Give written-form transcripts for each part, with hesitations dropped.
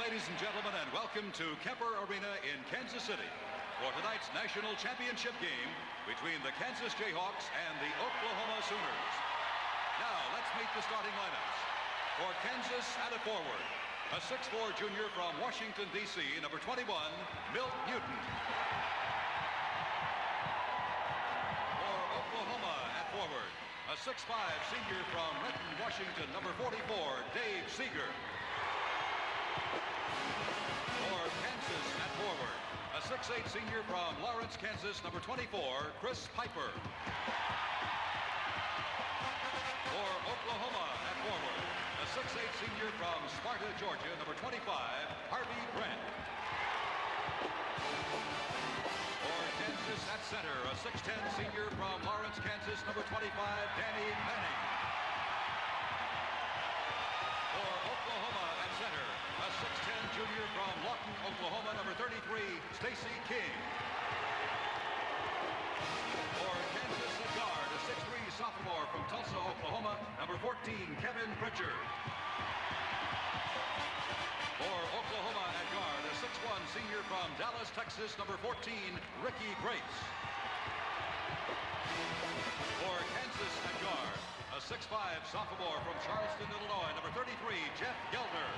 ladies and gentlemen, and welcome to Kemper Arena in Kansas City for tonight's national championship game between the Kansas Jayhawks and the Oklahoma Sooners. Now, let's meet the starting lineups. For Kansas, at a forward, a 6'4" junior from Washington, D.C., number 21, Milt Newton. For Oklahoma, at forward, a 6'5" senior from Renton, Washington, number 44, Dave Seeger. For Kansas, at forward, a 6'8" senior from Lawrence, Kansas, number 24, Chris Piper. For Oklahoma, at forward, a 6'8" senior from Sparta, Georgia, number 25, Harvey Grant. For Kansas, at center, a 6'10" senior from Lawrence, Kansas, number 25, Danny Manning. For Oklahoma, at center, a 6'10" junior from Lawton, Oklahoma, number 33, Stacy King. For Kansas, at guard, a 6'3" sophomore from Tulsa, Oklahoma, number 14, Kevin Pritchard. For Oklahoma, at guard, a 6'1" senior from Dallas, Texas, number 14, Ricky Grace. For Kansas, at guard, a 6'5" sophomore from Charleston, Illinois, number 33, Jeff Gelder.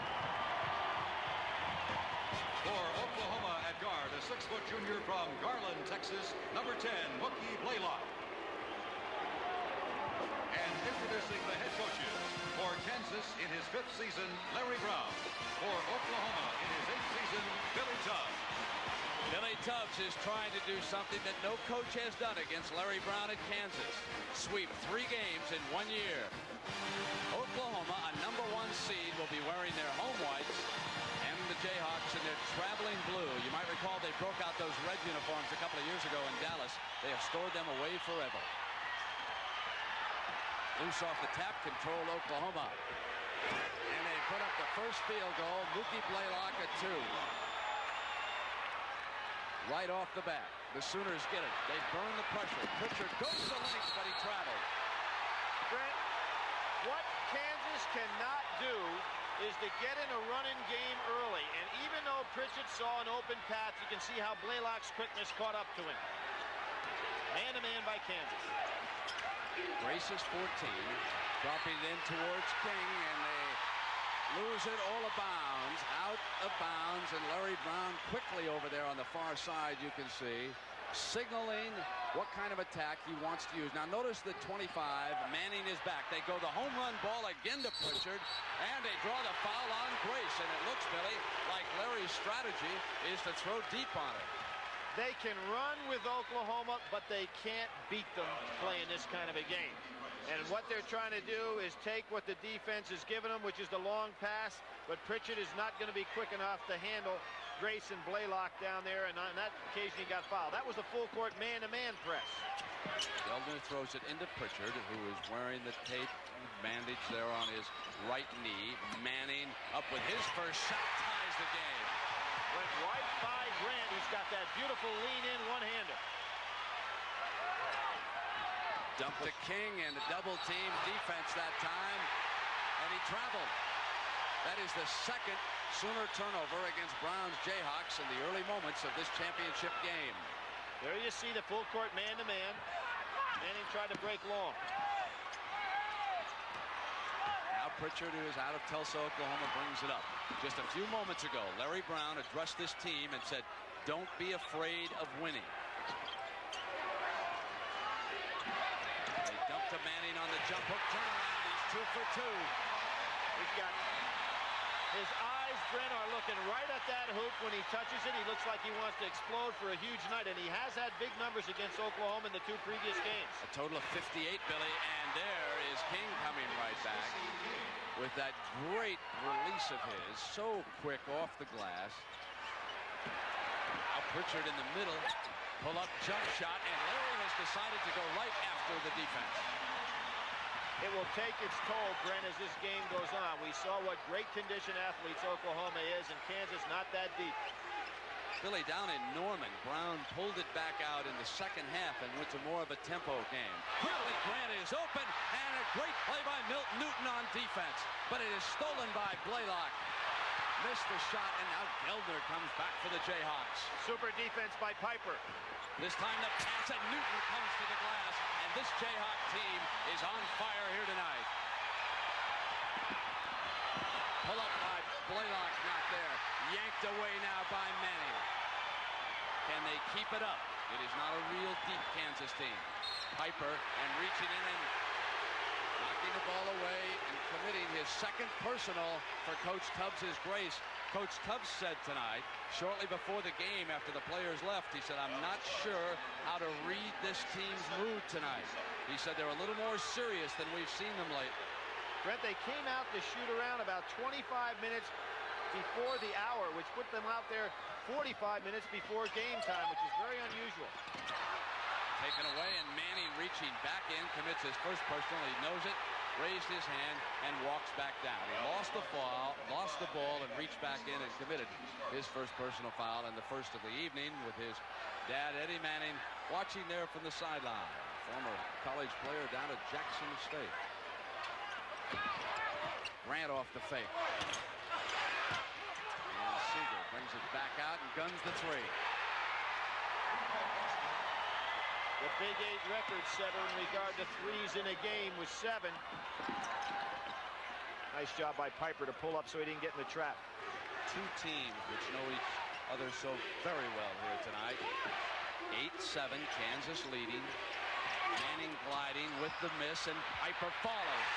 For Oklahoma, at guard, a 6-foot junior from Garland, Texas, number 10, Mookie Blaylock. And introducing the head coaches. For Kansas, in his 5th season, Larry Brown. For Oklahoma, in his 8th season, Billy Tubbs. Billy Tubbs is trying to do something that no coach has done against Larry Brown at Kansas. Sweep 3 games in 1 year. Oklahoma, a number 1 seed, will be wearing their home whites, and the Jayhawks in their traveling blue. You might recall they broke out those red uniforms a couple of years ago in Dallas. They have stored them away forever. Loose off the tap, control Oklahoma. And they put up the first field goal. Mookie Blaylock at 2. Right off the bat, the Sooners get it. They burn the pressure. Pritchard goes the length, but he traveled. Brent, what Kansas cannot do is to get in a running game early. And even though Pritchard saw an open path, you can see how Blaylock's quickness caught up to him. Man-to-man by Kansas. Grace is 14, dropping it in towards King, and they lose it all out of bounds, and Larry Brown quickly over there on the far side, you can see, signaling what kind of attack he wants to use. Now notice the 25, Manning is back. They go the home run ball again to Pritchard, and they draw the foul on Grace, and it looks, Billy, like Larry's strategy is to throw deep on it. They can run with Oklahoma, but they can't beat them playing this kind of a game. And what they're trying to do is take what the defense has given them, which is the long pass, but Pritchard is not going to be quick enough to handle Grace and Blaylock down there, and on that occasion he got fouled. That was a full-court man-to-man press. Gelder throws it into Pritchard, who is wearing the tape bandage there on his right knee. Manning up with his first shot, ties the game. Went right by Grant. He's got that beautiful lean-in one-hander. Dump to King and a double-team defense that time, and he traveled. That is the second Sooner turnover against Brown's Jayhawks in the early moments of this championship game. There you see the full-court man-to-man. Manning tried to break long. Now Pritchard, who is out of Tulsa, Oklahoma, brings it up. Just a few moments ago, Larry Brown addressed this team and said, "Don't be afraid of winning." They dump to Manning on the jump hook turnaround. He's 2 for 2. He's got his eyes, Brent, are looking right at that hoop. When he touches it, he looks like he wants to explode for a huge night, and he has had big numbers against Oklahoma in the 2 previous games. A total of 58, Billy, and there is King coming right back with that great release of his, so quick off the glass. Now Pritchard in the middle, pull-up jump shot, and Larry has decided to go right after the defense. It will take its toll, Brent, as this game goes on. We saw what great condition athletes Oklahoma is, and Kansas not that deep. Billy, down in Norman, Brown pulled it back out in the second half and went to more of a tempo game. Harley Grant is open, and a great play by Milt Newton on defense, but it is stolen by Blaylock. Missed the shot, and now Geldner comes back for the Jayhawks. Super defense by Piper. This time the pass, and Newton comes to the glass, and this Jayhawk team is on fire here tonight. Pull up by Blaylock, not there. Yanked away now by Manning. Can they keep it up? It is not a real deep Kansas team. Piper, and reaching in and knocking the ball away and committing his second personal for Coach Tubbs' grace. Coach Tubbs said tonight, shortly before the game after the players left, he said, I'm not sure how to read this team's mood tonight. He said they're a little more serious than we've seen them lately. Brent, they came out to shoot around about 25 minutes before the hour, which put them out there 45 minutes before game time, which is very unusual. Taken away, and Manning reaching back in, commits his first personal. He knows it, raised his hand, and walks back down. He lost the ball, and reached back in and committed his first personal foul, and the first of the evening, with his dad, Eddie Manning, watching there from the sideline. Former college player down at Jackson State. Grant off the fake. And Seager brings it back out and guns the three. The Big 8 record setter in regard to threes in a game was 7. Nice job by Piper to pull up so he didn't get in the trap. Two teams which know each other so very well here tonight. 8-7, Kansas leading. Manning gliding with the miss, and Piper follows.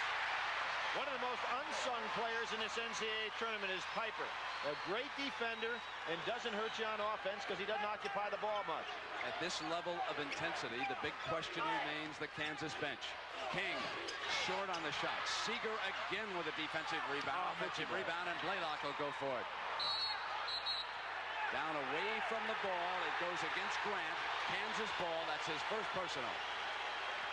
One of the most unsung players in this NCAA tournament is Piper. A great defender and doesn't hurt you on offense because he doesn't occupy the ball much. At this level of intensity, the big question remains the Kansas bench. King short on the shot. Seager again with a defensive rebound. Offensive rebound, and Blaylock will go for it. Down away from the ball. It goes against Grant. Kansas ball. That's his first personal.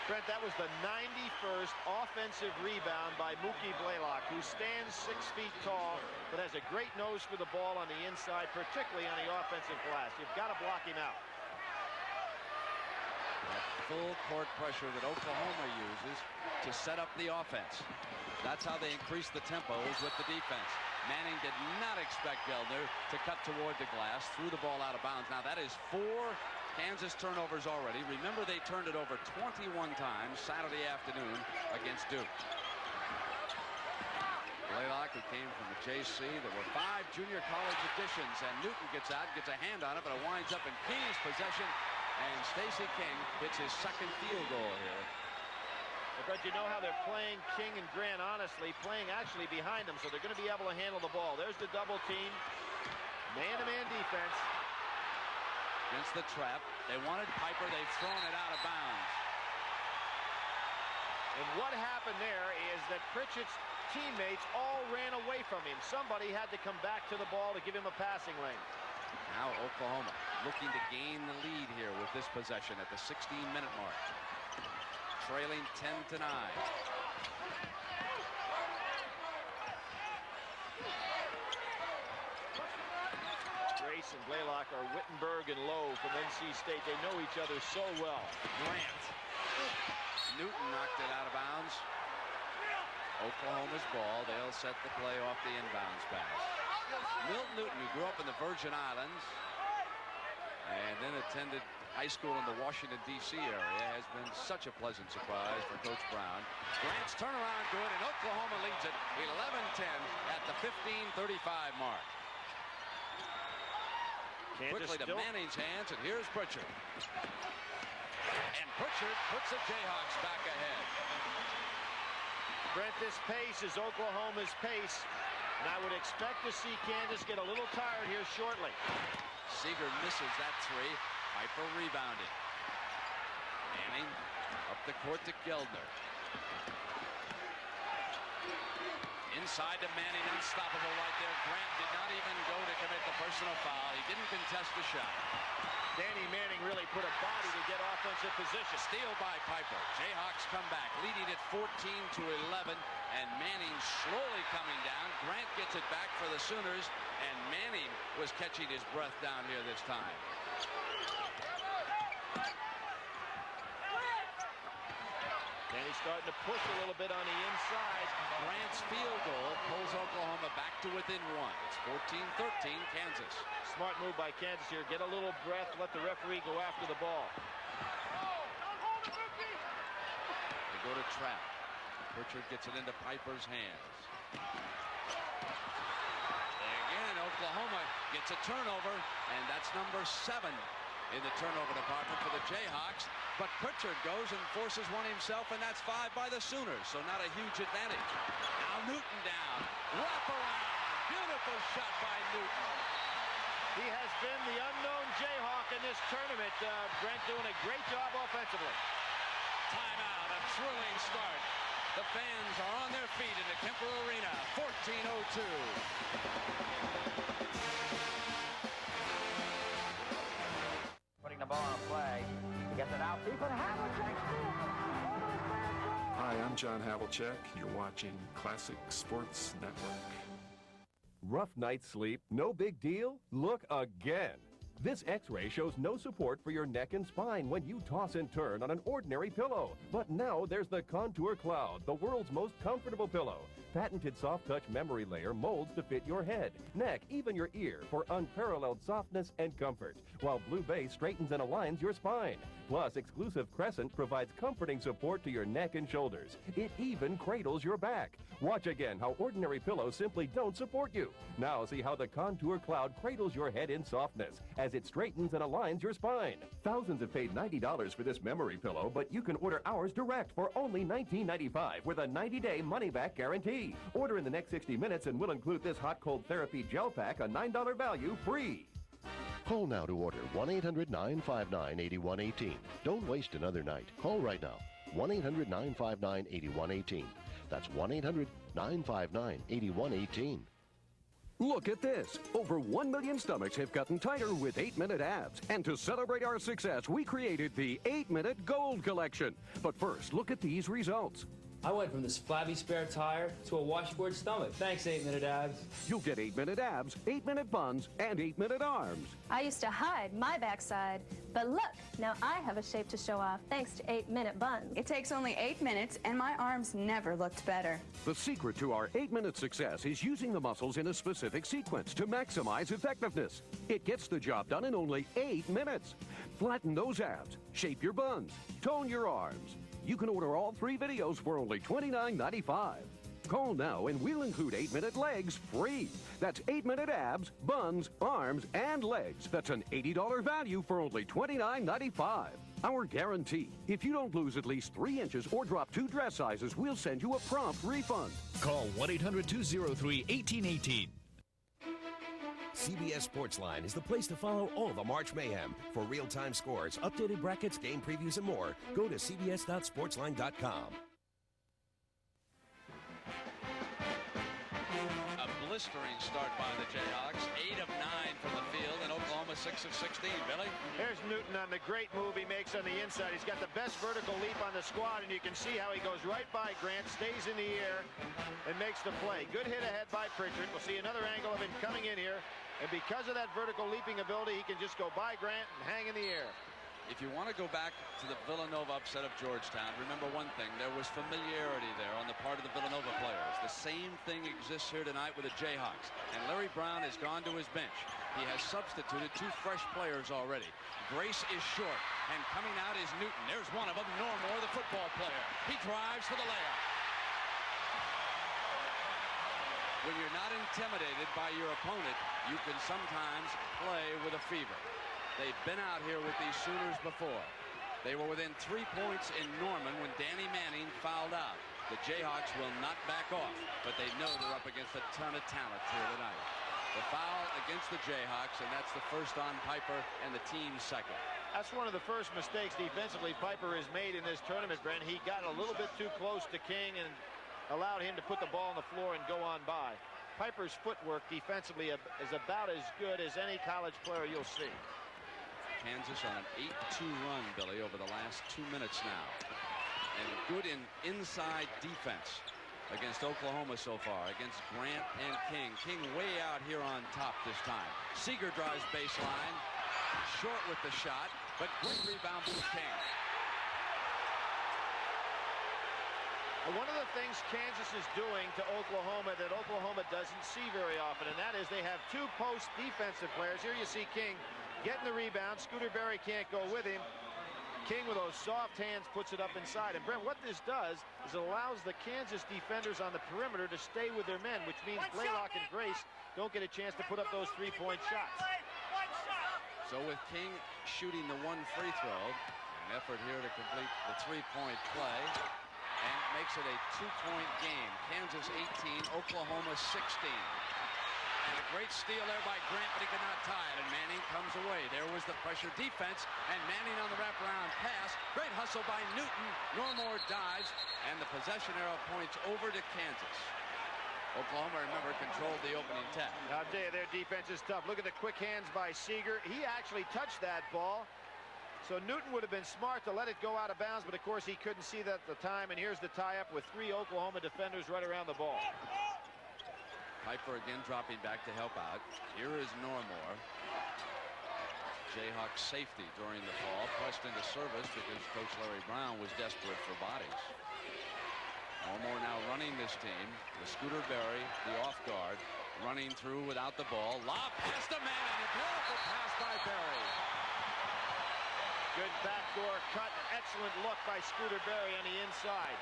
Brent, that was the 91st offensive rebound by Mookie Blaylock, who stands 6 feet tall, but has a great nose for the ball on the inside, particularly on the offensive glass. You've got to block him out. That full court pressure that Oklahoma uses to set up the offense. That's how they increase the tempos with the defense. Manning did not expect Geldner to cut toward the glass, threw the ball out of bounds. Now that is 4 Kansas turnovers already. Remember, they turned it over 21 times Saturday afternoon against Duke. Blaylock, who came from the JC. There were 5 junior college additions, and Newton gets out, gets a hand on it, but it winds up in King's possession, and Stacey King hits his second field goal here. But you know how they're playing King and Grant, honestly, playing actually behind them, so they're going to be able to handle the ball. There's the double team. Man-to-man defense. Against the trap. They wanted Piper. They've thrown it out of bounds. And what happened there is that Pritchett's teammates all ran away from him. Somebody had to come back to the ball to give him a passing lane. Now Oklahoma looking to gain the lead here with this possession at the 16-minute mark. Trailing 10-9. Grace and Blaylock are Wittenberg and Lowe from NC State. They know each other so well. Grant. Newton knocked it out of bounds. Oklahoma's ball. They'll set the play off the inbounds pass. Milt Newton, who grew up in the Virgin Islands and then attended high school in the Washington, D.C. area, has been such a pleasant surprise for Coach Brown. Grant's turnaround good, and Oklahoma leads it 11-10 at the 15:35 mark. Quickly to Manning's hands, and here's Pritchard. And Pritchard puts the Jayhawks back ahead. Brent, this pace is Oklahoma's pace, and I would expect to see Kansas get a little tired here shortly. Seager misses that three. Piper rebounded. Manning up the court to Geldner. Inside to Manning, unstoppable right there. Grant did not even go to commit the personal foul. He didn't contest the shot. Danny Manning really put a body to get offensive position. Steal by Piper. Jayhawks come back, leading at 14-11, and Manning slowly coming down. Grant gets it back for the Sooners, and Manning was catching his breath down here this time. And he's starting to push a little bit on the inside. Grant's field goal pulls Oklahoma back to within 1. It's 14-13 Kansas. Smart move by Kansas here. Get a little breath. Let the referee go after the ball. They go to trap. Pritchard gets it into Piper's hands. Again, Oklahoma gets a turnover, and that's number 7 in the turnover department for the Jayhawks. But Pritchard goes and forces one himself, and that's 5 by the Sooners, so not a huge advantage. Now Newton down. Wrap around. Beautiful shot by Newton. He has been the unknown Jayhawk in this tournament. Brent doing a great job offensively. Timeout, a thrilling start. The fans are on their feet in the Kemper Arena. 14:02. Putting the ball on a play. He gets it out deep, and Havlicek steals it. Hi, I'm John Havlicek. You're watching Classic Sports Network. Rough night's sleep, no big deal? Look again. This x-ray shows no support for your neck and spine when you toss and turn on an ordinary pillow. But now there's the Contour Cloud, the world's most comfortable pillow. Patented soft-touch memory layer molds to fit your head, neck, even your ear for unparalleled softness and comfort, while Blue Base straightens and aligns your spine. Plus, exclusive Crescent provides comforting support to your neck and shoulders. It even cradles your back. Watch again how ordinary pillows simply don't support you. Now see how the Contour Cloud cradles your head in softness as it straightens and aligns your spine. Thousands have paid $90 for this memory pillow, but you can order ours direct for only $19.95 with a 90-day money-back guarantee. Order in the next 60 minutes and we'll include this hot-cold therapy gel pack, a $9 value, free. Call now to order 1-800-959-8118. Don't waste another night. Call right now. 1-800-959-8118. That's 1-800-959-8118. Look at this. Over 1 million stomachs have gotten tighter with 8-Minute Abs. And to celebrate our success, we created the 8-Minute Gold Collection. But first, look at these results. I went from this flabby spare tire to a washboard stomach. Thanks, 8-Minute Abs. You'll get 8-Minute Abs, 8-Minute Buns, and 8-Minute Arms. I used to hide my backside, but look, now I have a shape to show off thanks to 8-Minute Buns. It takes only 8 minutes, and my arms never looked better. The secret to our 8-minute success is using the muscles in a specific sequence to maximize effectiveness. It gets the job done in only 8 minutes. Flatten those abs, shape your buns, tone your arms. You can order all 3 videos for only $29.95. Call now and we'll include 8-minute legs free. That's 8-minute abs, buns, arms, and legs. That's an $80 value for only $29.95. Our guarantee, if you don't lose at least 3 inches or drop 2 dress sizes, we'll send you a prompt refund. Call 1-800-203-1818. CBS Sportsline is the place to follow all the March mayhem. For real-time scores, updated brackets, game previews, and more, go to cbs.sportsline.com. A blistering start by the Jayhawks. 8 of 9 from the field, and Oklahoma 6 of 16. Billy? Here's Newton on the great move he makes on the inside. He's got the best vertical leap on the squad, and you can see how he goes right by Grant, stays in the air, and makes the play. Good hit ahead by Pritchard. We'll see another angle of him coming in here. And because of that vertical leaping ability, he can just go by Grant and hang in the air. If you want to go back to the Villanova upset of Georgetown, remember one thing. There was familiarity there on the part of the Villanova players. The same thing exists here tonight with the Jayhawks. And Larry Brown has gone to his bench. He has substituted 2 fresh players already. Grace is short, and coming out is Newton. There's one of them, Normore, the football player. He drives for the layup. When you're not intimidated by your opponent, you can sometimes play with a fever. They've been out here with these Sooners before. They were within 3 points in Norman when Danny Manning fouled out. The Jayhawks will not back off, but they know they're up against a ton of talent here tonight. The foul against the Jayhawks, and that's the first on Piper and the team's second. That's one of the first mistakes defensively Piper has made in this tournament, Brent. He got a little bit too close to King and allowed him to put the ball on the floor and go on by. Piper's footwork defensively is about as good as any college player you'll see. Kansas on an 8-2 run, Billy, over the last 2 minutes now. And good in inside defense against Oklahoma so far, against Grant and King. King way out here on top this time. Seeger drives baseline, short with the shot, but great rebound by King. One of the things Kansas is doing to Oklahoma that Oklahoma doesn't see very often, and that is they have two post defensive players. Here you see King getting the rebound. Scooter Berry can't go with him. King with those soft hands puts it up inside. And Brent, what this does is it allows the Kansas defenders on the perimeter to stay with their men, which means Blaylock and Grace don't get a chance to put up those three-point shots. So with King shooting the one free throw, an effort here to complete the three-point play, and makes it a two-point game. Kansas 18, Oklahoma 16. And a great steal there by Grant, but he could not tie it, and Manning comes away. There was the pressure defense, and Manning on the wraparound pass. Great hustle by Newton. Normore dives, and the possession arrow points over to Kansas. Oklahoma, remember, controlled the opening tap. I'll tell you, their defense is tough. Look at the quick hands by Seeger. He actually touched that ball. So Newton would have been smart to let it go out of bounds, but of course he couldn't see that at the time. And here's the tie-up with 3 Oklahoma defenders right around the ball. Piper again dropping back to help out. Here is Normore. Jayhawks safety during the fall, pressed into service because Coach Larry Brown was desperate for bodies. Normore now running this team with Scooter Berry, the off guard, running through without the ball. Lob pass to Manning. A beautiful pass by Berry. Good backdoor cut. Excellent look by Scooter Berry on the inside.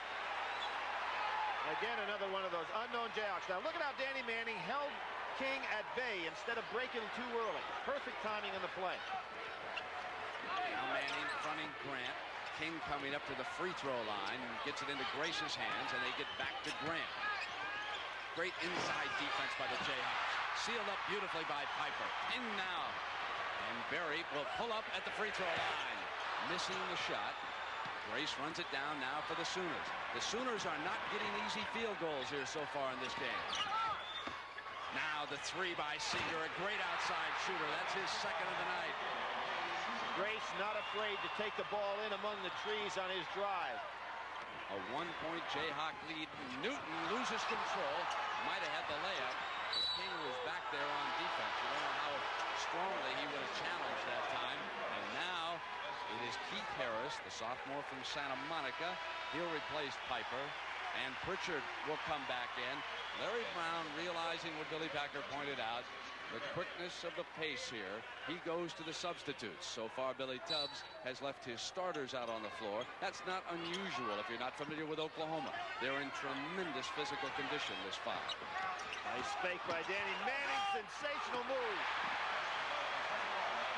Again, another one of those unknown Jayhawks. Now look at how Danny Manning held King at bay instead of breaking him too early. Perfect timing on the play. Now Manning fronting Grant. King coming up to the free throw line and gets it into Grace's hands, and they get back to Grant. Great inside defense by the Jayhawks. Sealed up beautifully by Piper. In now. And Berry will pull up at the free throw line. Missing the shot. Grace runs it down now for the Sooners. The Sooners are not getting easy field goals here so far in this game. Now the three by Seeger, a great outside shooter. That's his second of the night. Grace not afraid to take the ball in among the trees on his drive. A one-point Jayhawk lead. Newton loses control. Might have had the layup. King was back there on defense. You don't know how strongly he would have challenged that time. And now it is Keith Harris, the sophomore from Santa Monica. He'll replace Piper. And Pritchard will come back in. Larry Brown, realizing what Billy Packer pointed out, the quickness of the pace here, he goes to the substitutes. So far, Billy Tubbs has left his starters out on the floor. That's not unusual if you're not familiar with Oklahoma. They're in tremendous physical condition this fall. Nice fake by Danny Manning. Sensational move.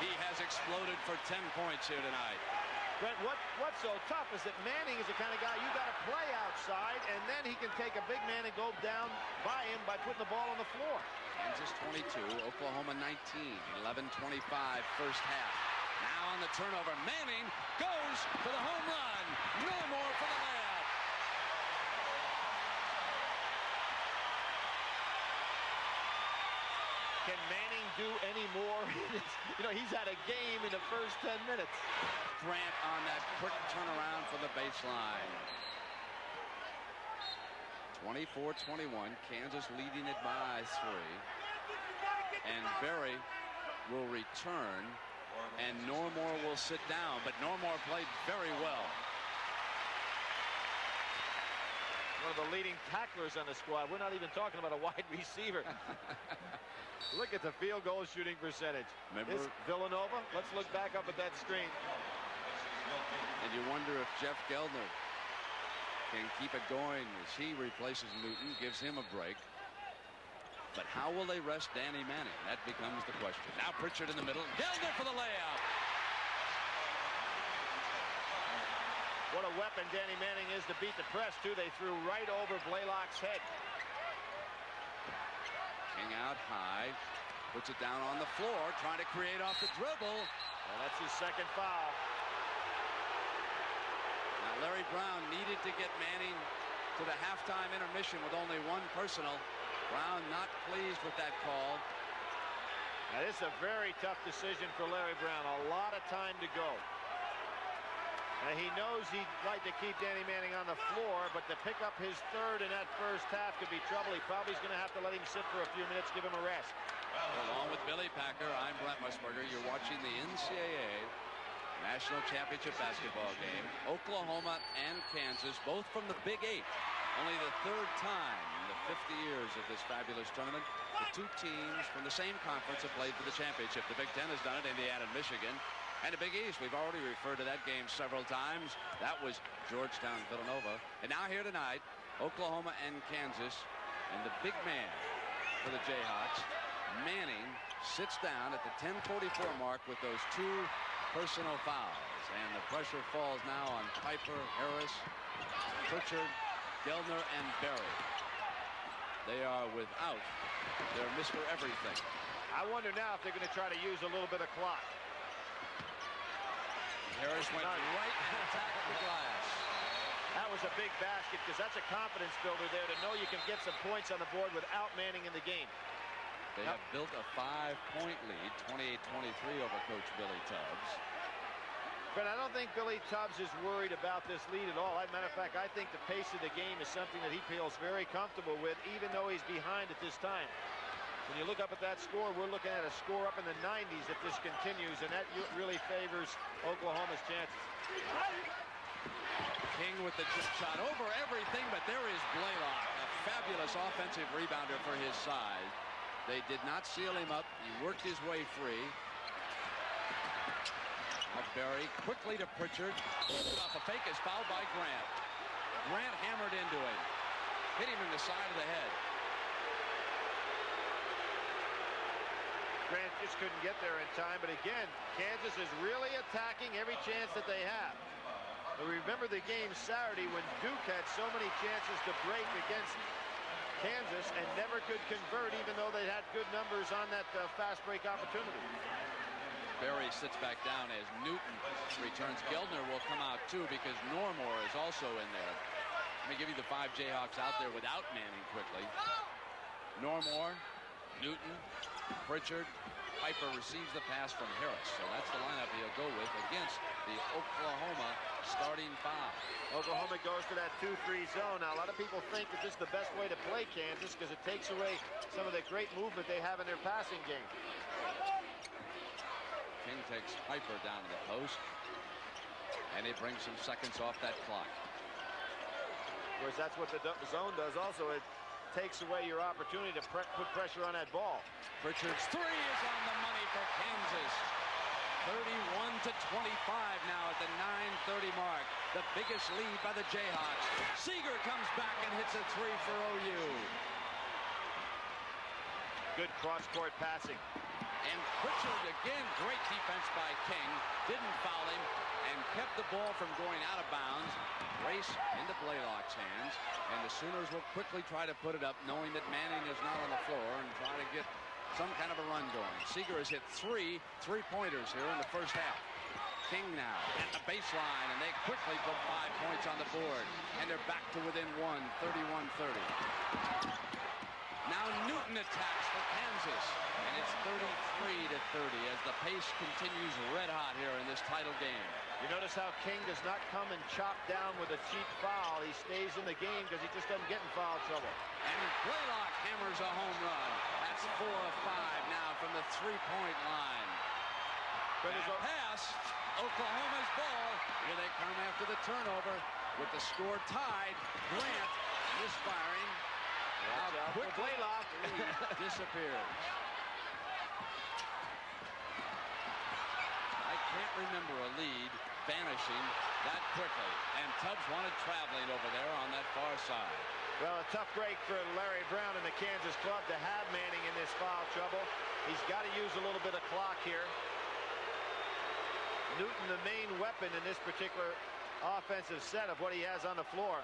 He has exploded for 10 points here tonight. Brent, what's so tough is that Manning is the kind of guy you got to play outside, and then he can take a big man and go down by him by putting the ball on the floor. Kansas 22, Oklahoma 19, 11:25 first half. Now on the turnover, Manning goes for the home run. No more for the layup. Can Manning do any more? You know, he's had a game in the first 10 minutes. Grant on that quick turnaround from the baseline. 24-21, Kansas leading it by 3. And Berry will return, and Normore will sit down, but Normore played very well. One of the leading tacklers on the squad. We're not even talking about a wide receiver. Look at the field goal shooting percentage. Remember, it's Villanova. Let's look back up at that screen. And you wonder if Jeff Geldner can keep it going as he replaces Newton, gives him a break. But how will they rest Danny Manning? That becomes the question. Now Pritchard in the middle. Geldner for the layup. What a weapon Danny Manning is to beat the press, too. They threw right over Blaylock's head. King out high. Puts it down on the floor, trying to create off the dribble. Well, that's his second foul. Now Larry Brown needed to get Manning to the halftime intermission with only one personal. Brown not pleased with that call. Now this is a very tough decision for Larry Brown. A lot of time to go. And he knows he'd like to keep Danny Manning on the floor, but to pick up his third in that first half could be trouble. He probably is going to have to let him sit for a few minutes, give him a rest. Along with Billy Packer, I'm Brent Musburger. You're watching the NCAA National Championship basketball game. Oklahoma and Kansas, both from the Big 8. Only the third time in the 50 years of this fabulous tournament, the two teams from the same conference have played for the championship. The Big Ten has done it, Indiana and Michigan. And the Big East, we've already referred to that game several times. That was Georgetown, Villanova. And now here tonight, Oklahoma and Kansas. And the big man for the Jayhawks, Manning, sits down at the 10:44 mark with those two personal fouls. And the pressure falls now on Piper, Harris, Pritchard, Gelner, and Berry. They are without their Mr. Everything. I wonder now if they're going to try to use a little bit of clock. Harris went right and attacked the glass. That was a big basket because that's a confidence builder there to know you can get some points on the board without Manning in the game. They have built a 5-point lead, 28-23 over Coach Billy Tubbs. But I don't think Billy Tubbs is worried about this lead at all. As a matter of fact, I think the pace of the game is something that he feels very comfortable with, even though he's behind at this time. When you look up at that score, we're looking at a score up in the 90s if this continues, and that really favors Oklahoma's chances. King with the chip shot over everything, but there is Blaylock, a fabulous offensive rebounder for his size. They did not seal him up. He worked his way free. Berry quickly to Pritchard. Off a fake is fouled by Grant. Grant hammered into him. Hit him in the side of the head. Grant just couldn't get there in time, but again, Kansas is really attacking every chance that they have. But remember the game Saturday when Duke had so many chances to break against Kansas and never could convert, even though they had good numbers on that fast break opportunity. Berry sits back down as Newton returns. Gelner will come out too because Normore is also in there. Let me give you the 5 Jayhawks out there without Manning quickly. Normore, Newton, Pritchard, Piper receives the pass from Harris. So that's the lineup he'll go with against the Oklahoma starting 5. Oklahoma goes to that 2-3 zone. Now, a lot of people think that this is the best way to play Kansas because it takes away some of the great movement they have in their passing game. King takes Piper down to the post, and it brings some seconds off that clock. Of course, that's what the zone does also. It takes away your opportunity to put pressure on that ball. Pritchard's 3 is on the money for Kansas. 31-25 now at the 9:30 mark. The biggest lead by the Jayhawks. Seeger comes back and hits a 3 for OU. Good cross-court passing. And Pritchard, again, great defense by King. Didn't foul him and kept the ball from going out of bounds. Race into Blaylock's hands. And the Sooners will quickly try to put it up, knowing that Manning is not on the floor, and try to get some kind of a run going. Seeger has hit 3 3-pointers here in the first half. King now at the baseline, and they quickly put 5 points on the board. And they're back to within 1, 31-30. Now Newton attacks for Kansas, and it's 33-30 as the pace continues red hot here in this title game. You notice how King does not come and chop down with a cheap foul. He stays in the game because he just doesn't get in foul trouble. And Blaylock hammers a home run. That's 4 of 5 now from the 3-point line. Pass, Oklahoma's ball. Here they come after the turnover with the score tied. Grant misfiring. Watch out for Blaylock. Disappears. I can't remember a lead vanishing that quickly. And Tubbs wanted traveling over there on that far side. Well, a tough break for Larry Brown and the Kansas club to have Manning in this foul trouble. He's got to use a little bit of clock here. Newton, the main weapon in this particular offensive set of what he has on the floor.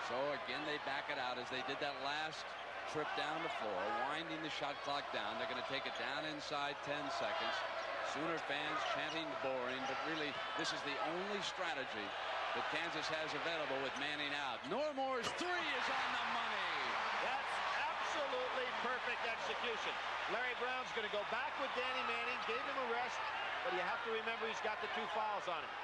So again, they back it out as they did that last trip down the floor, winding the shot clock down. They're going to take it down inside 10 seconds. Sooner fans chanting boring, but really this is the only strategy that Kansas has available with Manning out. Normore's 3 is on the money. That's absolutely perfect execution. Larry Brown's going to go back with Danny Manning, gave him a rest, but you have to remember he's got the 2 fouls on him.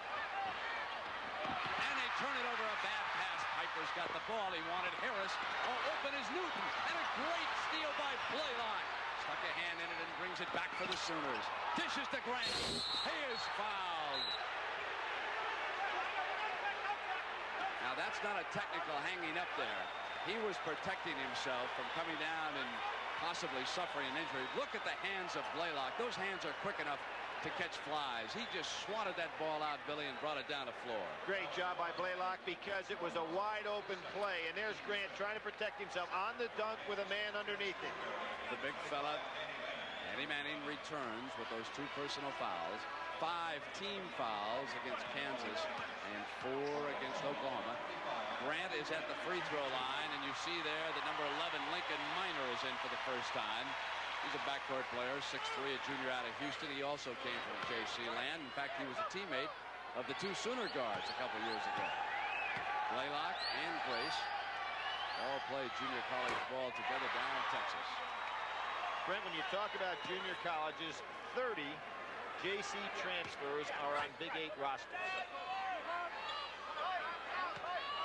And they turn it over, a bad pass. Piper's got the ball. He wanted Harris. All open is Newton. And a great steal by Blaylock. Stuck a hand in it and brings it back for the Sooners. Dishes to Grant. He is fouled. Now that's That's not a technical hanging up there. He was protecting himself from coming down and possibly suffering an injury. Look at the hands of Blaylock. Those hands are quick enough to catch flies. He just swatted that ball out, Billy, and brought it down the floor. Great job by Blaylock because it was a wide open play. And there's Grant trying to protect himself on the dunk with a man underneath him. The big fella, Andy Manning, returns with those 2 personal fouls. 5 team fouls against Kansas and 4 against Oklahoma. Grant is at the free throw line, and you see there that number 11, Lincoln Minor, is in for the first time. He's a backcourt player, 6'3", a junior out of Houston. He also came from J.C. Land. In fact, he was a teammate of the 2 Sooner guards a couple years ago. Blaylock and Grace all played junior college ball together down in Texas. Brent, when you talk about junior colleges, 30 JC transfers are on Big 8 rosters.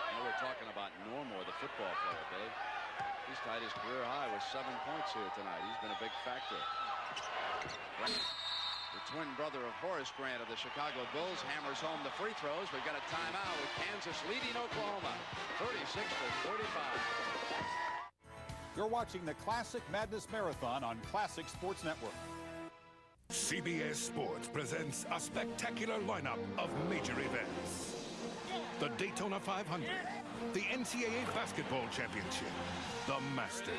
Now we're talking about Normore, the football player, Billy. He's tied his career high with 7 points here tonight. He's been a big factor. The twin brother of Horace Grant of the Chicago Bulls hammers home the free throws. We've got a timeout with Kansas leading Oklahoma 36-35. You're watching the Classic Madness Marathon on Classic Sports Network. CBS Sports presents a spectacular lineup of major events. The Daytona 500, the NCAA Basketball Championship, the Masters,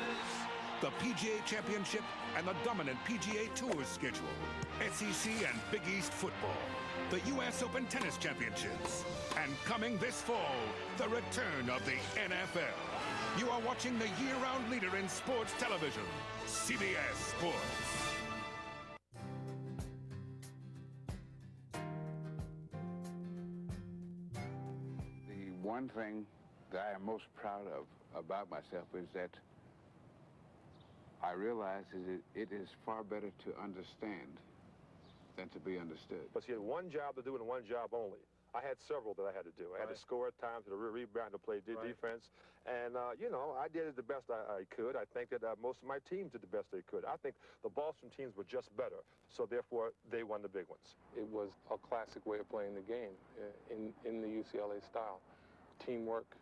the PGA Championship, and the dominant PGA Tour schedule, SEC and Big East football, the U.S. Open Tennis Championships, and coming this fall, the return of the NFL. You are watching the year-round leader in sports television, CBS Sports. One thing that I am most proud of about myself is that I realize it is far better to understand than to be understood. But you had one job to do and one job only. I had several that I had to do. I had to score at times, to rebound, to play defense. And, you know, I did it the best I could. I think that most of my teams did the best they could. I think the Boston teams were just better. So, therefore, they won the big ones. It was a classic way of playing the game in the UCLA style. Teamwork,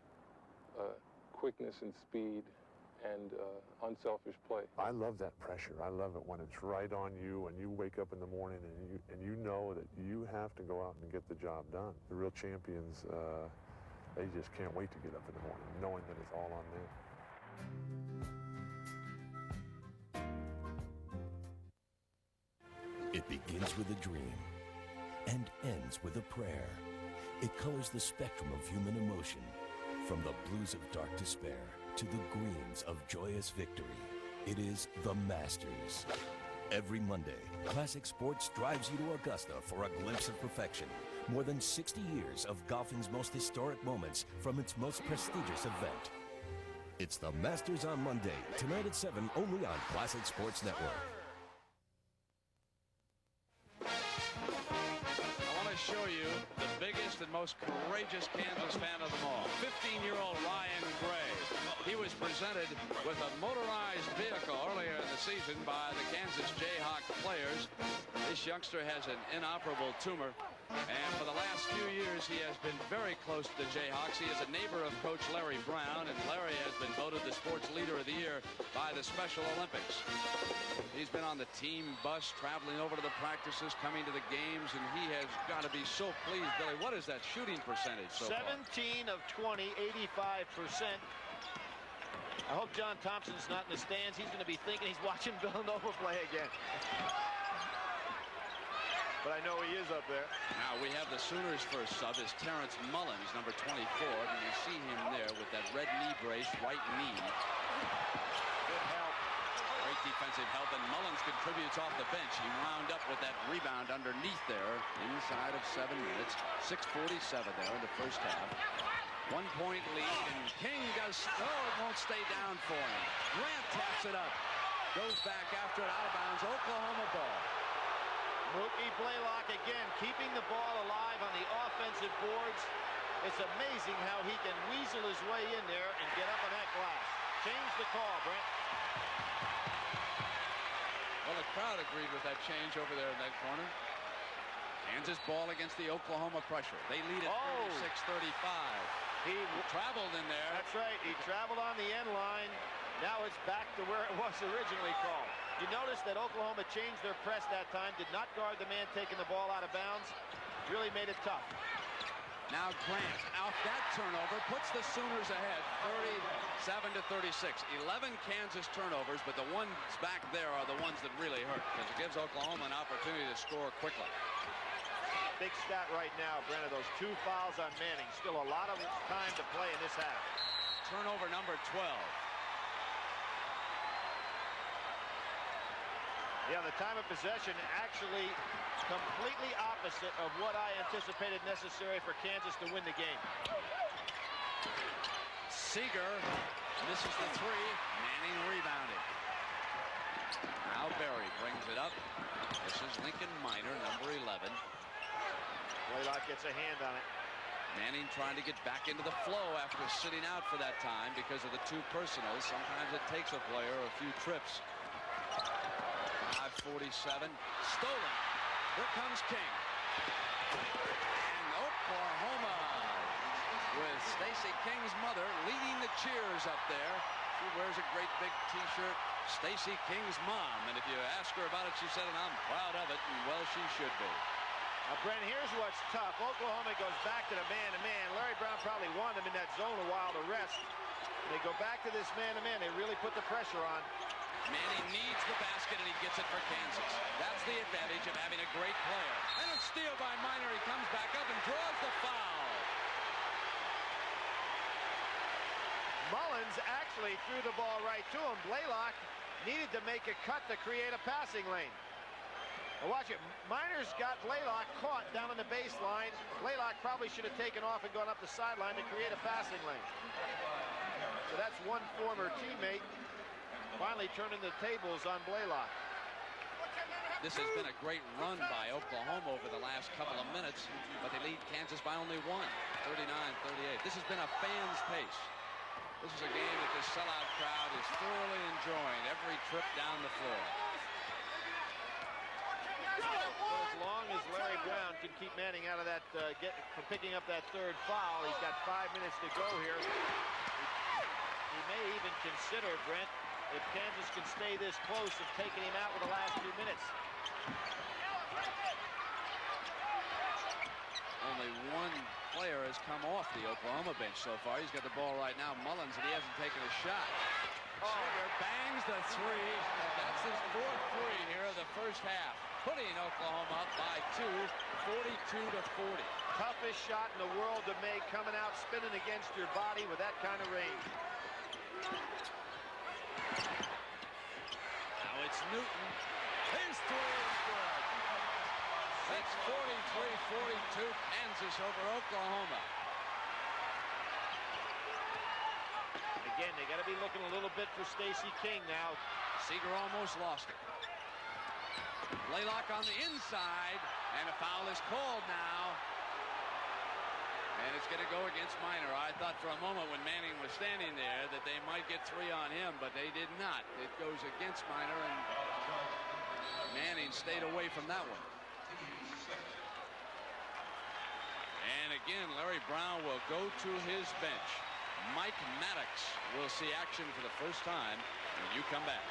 quickness and speed, and unselfish play. I love that pressure. I love it when it's right on you and you wake up in the morning and you know that you have to go out and get the job done. The real champions, they just can't wait to get up in the morning knowing that it's all on them. It begins with a dream and ends with a prayer. It colors the spectrum of human emotion, from the blues of dark despair to the greens of joyous victory. It is the Masters. Every Monday, Classic Sports drives you to Augusta for a glimpse of perfection. More than 60 years of golfing's most historic moments from its most prestigious event. It's the Masters on Monday, tonight at 7, only on Classic Sports Network. Show you the biggest and most courageous Kansas fan of them all, 15-year-old Ryan Gray. He was presented with a motorized vehicle earlier in the season by the Kansas Jayhawk players. This youngster has an inoperable tumor, and for the last few years he has been very close to the Jayhawks. He is a neighbor of Coach Larry Brown, and Larry has been voted the Sports Leader of the Year by the Special Olympics. He's been on the team bus, traveling over to the practices, coming to the games, and he has got to be so pleased. Billy, what is that shooting percentage so far? 17 of 20, 85%. I hope John Thompson's not in the stands. He's going to be thinking he's watching Villanova play again. But I know he is up there. Now we have the Sooners' first sub is Terrence Mullins, number 24. And you see him there with that red knee brace, right knee. Good help. Great defensive help, and Mullins contributes off the bench. He wound up with that rebound underneath there inside of 7 minutes. 6:47 there in the first half. 1 point lead, and King does, it won't stay down for him. Grant taps it up. Goes back after it, out of bounds. Oklahoma ball. Mookie Blaylock again keeping the ball alive on the offensive boards. It's amazing how he can weasel his way in there and get up on that glass. Change the call, Brent. Well, the crowd agreed with that change over there in that corner. Kansas ball against the Oklahoma pressure. They lead at 36-35. He traveled in there. That's right. He traveled on the end line. Now it's back to where it was originally called. You notice that Oklahoma changed their press that time, did not guard the man taking the ball out of bounds. Really made it tough. Now Grant, out that turnover, puts the Sooners ahead, 37-36. 11 Kansas turnovers, but the ones back there are the ones that really hurt because it gives Oklahoma an opportunity to score quickly. Big stat right now, Brenna, those 2 fouls on Manning. Still a lot of time to play in this half. Turnover number 12. Yeah, the time of possession actually completely opposite of what I anticipated necessary for Kansas to win the game. Seeger misses the 3. Manning rebounded. Now Berry brings it up. This is Lincoln Minor, number 11. Blaylock gets a hand on it. Manning trying to get back into the flow after sitting out for that time because of the 2 personals. Sometimes it takes a player a few trips. 5:47. Stolen. Here comes King. And Oklahoma, with Stacey King's mother leading the cheers up there. She wears a great big T-shirt. Stacey King's mom. And if you ask her about it, she said, and I'm proud of it. And well, she should be. Now, Brent, here's what's tough. Oklahoma goes back to the man-to-man. Larry Brown probably wanted them in that zone a while to rest. They go back to this man-to-man. They really put the pressure on. Manning needs the basket, and he gets it for Kansas. That's the advantage of having a great player. And a steal by Minor. He comes back up and draws the foul. Mullins actually threw the ball right to him. Blaylock needed to make a cut to create a passing lane. Now watch it. Minor's got Blaylock caught down on the baseline. Blaylock probably should have taken off and gone up the sideline to create a passing lane. So that's one former teammate finally turning the tables on Blaylock. This has been a great run by Oklahoma over the last couple of minutes, but they lead Kansas by only 1, 39-38. This has been a fan's pace. This is a game that the sellout crowd is thoroughly enjoying every trip down the floor. For as long as Larry Brown can keep Manning out of that, from picking up that 3rd foul, he's got 5 minutes to go here. He may even consider, Brent, if Kansas can stay this close, of taking him out with the last 2 minutes. Only one player has come off the Oklahoma bench so far. He's got the ball right now, Mullins, and he hasn't taken a shot. Seeger bangs the 3. That's his 4th 3 here of the first half, putting Oklahoma up by 2, 42-40. Toughest shot in the world to make, coming out spinning against your body with that kind of range. Now it's Newton. His 3 is good. That's 43-42 Kansas over Oklahoma. Again, they got to be looking a little bit for Stacey King now. Seeger almost lost it. Blaylock on the inside, and a foul is called now. And it's going to go against Minor. I thought for a moment when Manning was standing there that they might get 3 on him, but they did not. It goes against Minor, and Manning stayed away from that one. And again, Larry Brown will go to his bench. Mike Maddox will see action for the first time when you come back.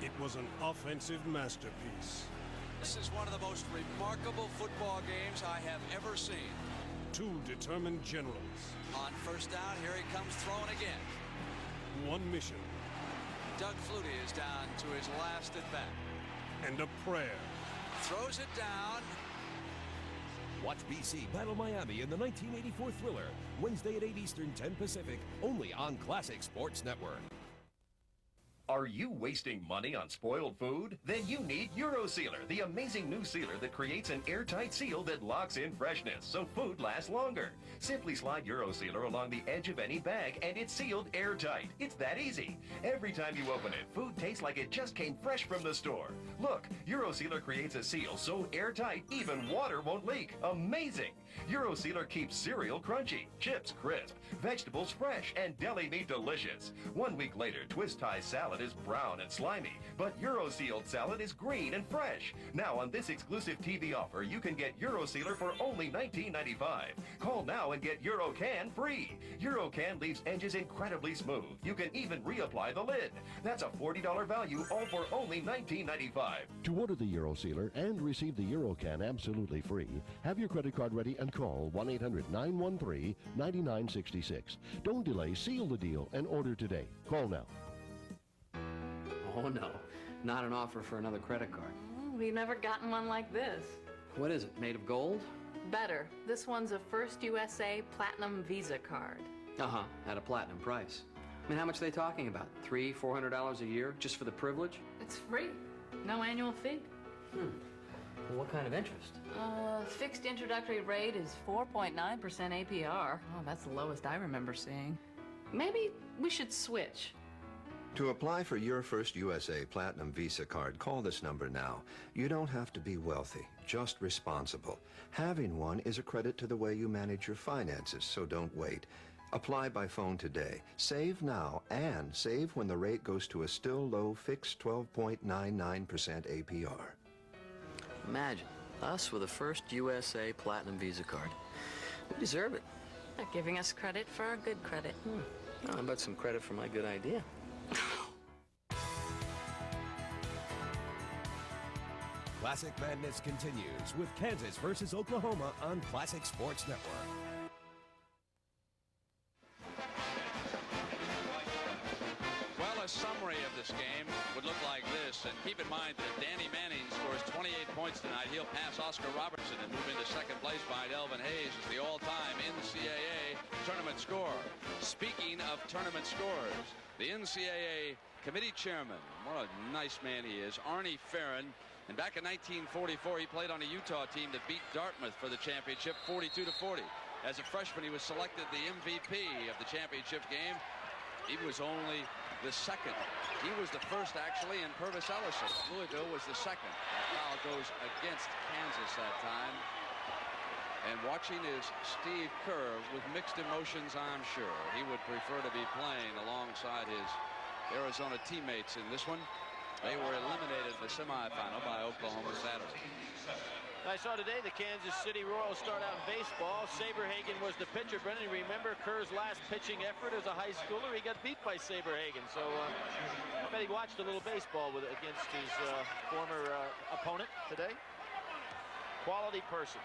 It was an offensive masterpiece. This is one of the most remarkable football games I have ever seen. 2 determined generals. On first down, here he comes throwing again. 1 mission. Doug Flutie is down to his last at bat. And a prayer. Throws it down. Watch BC battle Miami in the 1984 thriller. Wednesday at 8 Eastern, 10 Pacific, only on Classic Sports Network. Are you wasting money on spoiled food? Then you need EuroSealer, the amazing new sealer that creates an airtight seal that locks in freshness so food lasts longer. Simply slide EuroSealer along the edge of any bag and it's sealed airtight. It's that easy. Every time you open it, food tastes like it just came fresh from the store. Look, EuroSealer creates a seal so airtight even water won't leak. Amazing! EuroSealer keeps cereal crunchy, chips crisp, vegetables fresh, and deli meat delicious. 1 week later, twist tie salad salad is brown and slimy, but Euro-sealed salad is green and fresh. Now on this exclusive TV offer, you can get Euro-sealer for only $19.95. Call now and get Euro-Can free. Euro-Can leaves edges incredibly smooth. You can even reapply the lid. That's a $40 value, all for only $19.95. To order the Euro Sealer and receive the Euro-Can absolutely free, have your credit card ready and call 1-800-913-9966. Don't delay, seal the deal, and order today. Call now. Oh, no. Not an offer for another credit card. We've never gotten one like this. What is it, made of gold? Better. This one's a First USA Platinum Visa card. Uh-huh, at a platinum price. I mean, how much are they talking about? $300, $400 a year just for the privilege? It's free. No annual fee. Well, what kind of interest? Fixed introductory rate is 4.9% APR. Oh, that's the lowest I remember seeing. Maybe we should switch. To apply for your First USA Platinum Visa card, call this number now. You don't have to be wealthy, just responsible. Having one is a credit to the way you manage your finances, so don't wait. Apply by phone today. Save now and save when the rate goes to a still low fixed 12.99% APR. Imagine, us with a First USA Platinum Visa card. We deserve it. They're giving us credit for our good credit. How about some credit for my good idea? Classic Madness continues with Kansas versus Oklahoma on Classic Sports Network. Well, a summary of this game would look like this, and keep in mind that Danny Manning scores 28 points tonight. He'll pass Oscar Robertson and move into second place behind Elvin Hayes as the all-time NCAA tournament scorer. Speaking of tournament scorers, the NCAA committee chairman, what a nice man he is, Arnie Ferrin. And back in 1944, he played on a Utah team that beat Dartmouth for the championship 42-40. As a freshman, he was selected the MVP of the championship game. He was only the second. He was the first, actually, and Purvis Ellison. Louisville was the second. That foul goes against Kansas that time. And watching is Steve Kerr with mixed emotions, I'm sure. He would prefer to be playing alongside his Arizona teammates in this one. They were eliminated in the semifinal by Oklahoma Saturday. I saw today the Kansas City Royals start out in baseball. Saberhagen was the pitcher. Brendan, remember Kerr's last pitching effort as a high schooler? He got beat by Saberhagen. So I bet he watched a little baseball against his former opponent today. Quality person.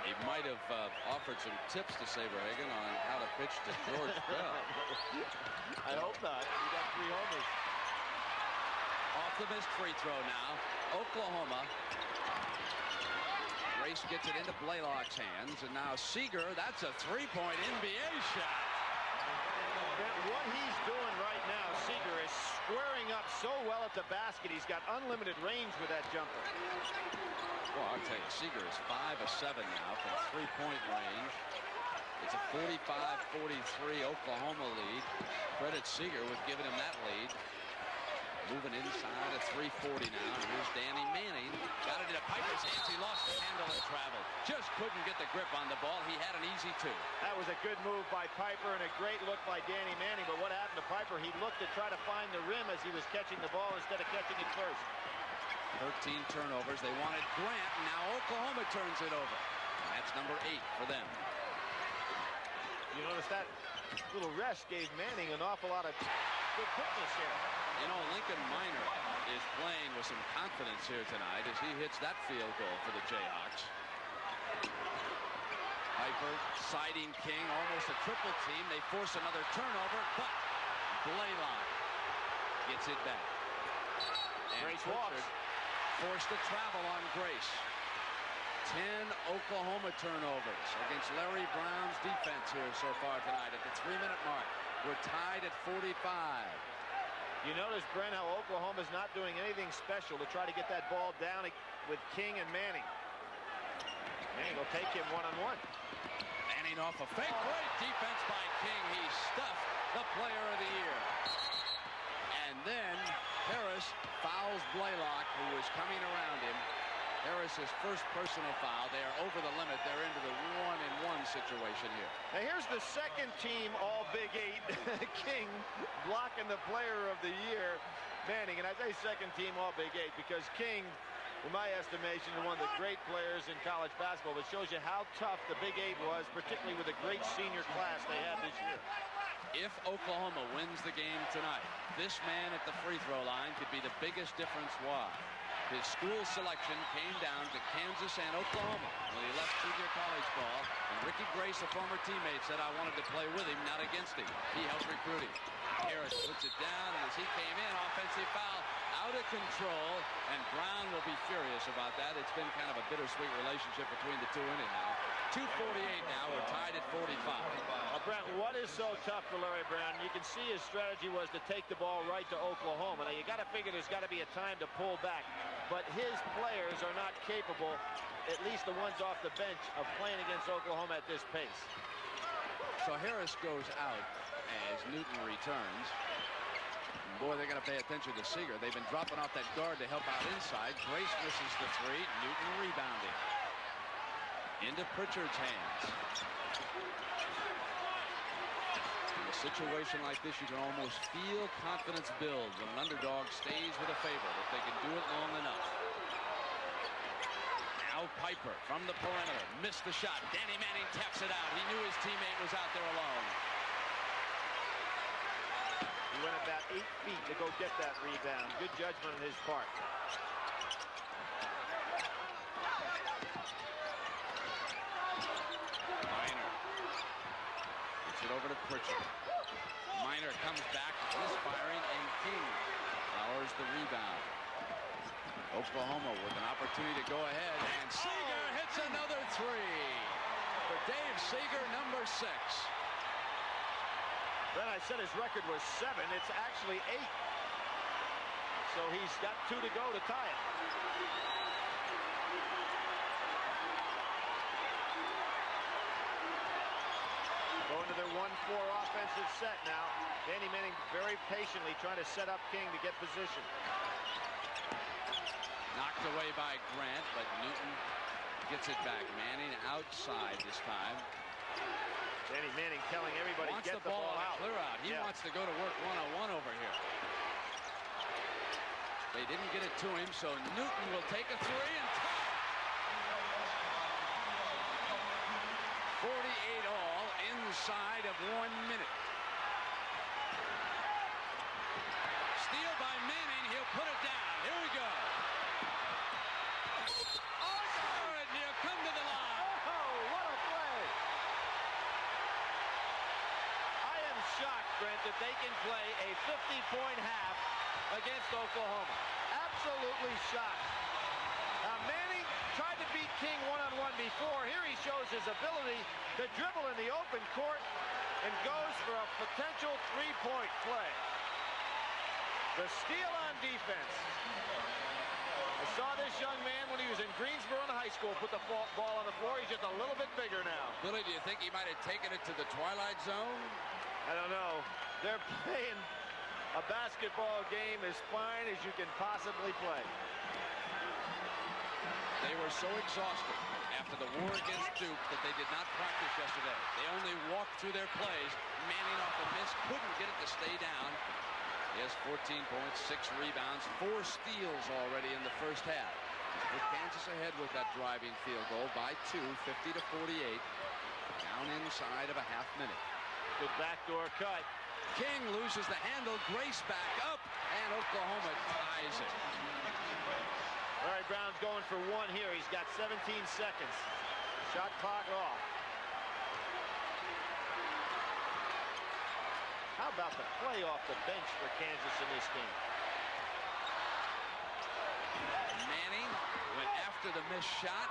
He might have offered some tips to Saberhagen on how to pitch to George Bell. I hope not. He got 3 homers. Off the missed free throw now. Oklahoma. Grace gets it into Blaylock's hands, and now Seeger, that's a three-point NBA shot. What he's doing right now, Seeger, is squaring up so well at the basket. He's got unlimited range with that jumper. Well, I'll tell you, Seeger is 5 of 7 now from three-point range. It's a 45-43 Oklahoma lead. Credit Seeger with giving him that lead. Moving inside at 3:40 now. Here's Danny Manning. Got it into Piper's hands. He lost the handle and traveled. Just couldn't get the grip on the ball. He had an easy 2. That was a good move by Piper and a great look by Danny Manning. But what happened to Piper? He looked to try to find the rim as he was catching the ball instead of catching it first. 13 turnovers. They wanted Grant. And now Oklahoma turns it over. That's number 8 for them. You notice that little rest gave Manning an awful lot of good quickness here. You know, Lincoln Minor is playing with some confidence here tonight as he hits that field goal for the Jayhawks. Piper siding King, almost a triple team. They force another turnover, but Blaylock gets it back. And Grace walks. Forced to travel on Grace. 10 Oklahoma turnovers against Larry Brown's defense here so far tonight at the 3-minute mark. We're tied at 45. You notice, Brent, how Oklahoma's not doing anything special to try to get that ball down with King and Manning. Manning will take him one-on-one. Manning off a fake. Great defense by King. He stuffed the player of the year. And then Harris fouls Blaylock, who was coming around him. Harris's first personal foul. They are over the limit. They're into the 1-and-1 situation here. Now here's the second team all Big 8. King blocking the player of the year, Manning. And I say second team all Big 8 because King, in my estimation, is one of the great players in college basketball. It shows you how tough the Big 8 was, particularly with the great senior class they had this year. If Oklahoma wins the game tonight, this man at the free throw line could be the biggest difference. Why? His school selection came down to Kansas and Oklahoma when he left junior college ball. And Ricky Grace, a former teammate, said, I wanted to play with him, not against him. He helped recruit him. Harris puts it down, and as he came in, offensive foul out of control. And Brown will be furious about that. It's been kind of a bittersweet relationship between the two anyhow. 2:48 now. We're tied at 45. Brent, what is so tough for Larry Brown? You can see his strategy was to take the ball right to Oklahoma. Now, you got to figure there's got to be a time to pull back. But his players are not capable, at least the ones off the bench, of playing against Oklahoma at this pace. So Harris goes out as Newton returns. And boy, they're going to pay attention to Seeger. They've been dropping off that guard to help out inside. Grace misses the three. Newton rebounding. Into Pritchard's hands. In a situation like this, you can almost feel confidence build when an underdog stays with a favorite if they can do it long enough. Now Piper from the perimeter. Missed the shot. Danny Manning taps it out. He knew his teammate was out there alone. He went about 8 feet to go get that rebound. Good judgment on his part. Over to Pritchard. Minor comes back, misfiring, and King powers the rebound. Oklahoma with an opportunity to go ahead, and Seeger hits another three for Dave Seeger, number 6. Then I said his record was 7. It's actually 8. So he's got 2 to go to tie it. Going to their 1-4 offensive set now. Danny Manning very patiently trying to set up King to get position. Knocked away by Grant, but Newton gets it back. Manning outside this time. Danny Manning telling everybody wants get the ball out. Clear out. He wants to go to work one-on-one over here. They didn't get it to him, so Newton will take a three and tie. 48 all inside of 1 minute. Steal by Manning. He'll put it down. Here we go. Oh, good. He'll come to the line. Oh, what a play. I am shocked, Brent, that they can play a 50-point half against Oklahoma. Absolutely shocked. Now, Manning tried to beat King one-on-one before. Here he shows his ability to dribble in the open court and goes for a potential three-point play. The steal on defense. I saw this young man when he was in Greensboro in high school put the ball on the floor. He's just a little bit bigger now. Billy, do you think he might have taken it to the twilight zone? I don't know. They're playing a basketball game as fine as you can possibly play. They were so exhausted after the war against Duke that they did not practice yesterday. They only walked through their plays. Manning off the miss, couldn't get it to stay down. He has 14 points, 6 rebounds, 4 steals already in the first half. He's put Kansas ahead with that driving field goal by 2, 50-48. Down inside of a half minute. Good backdoor cut. King loses the handle. Grace back up, and Oklahoma ties it. Larry Brown's going for 1 here. He's got 17 seconds. Shot clock off. How about the play off the bench for Kansas in this game? Manning went after the missed shot.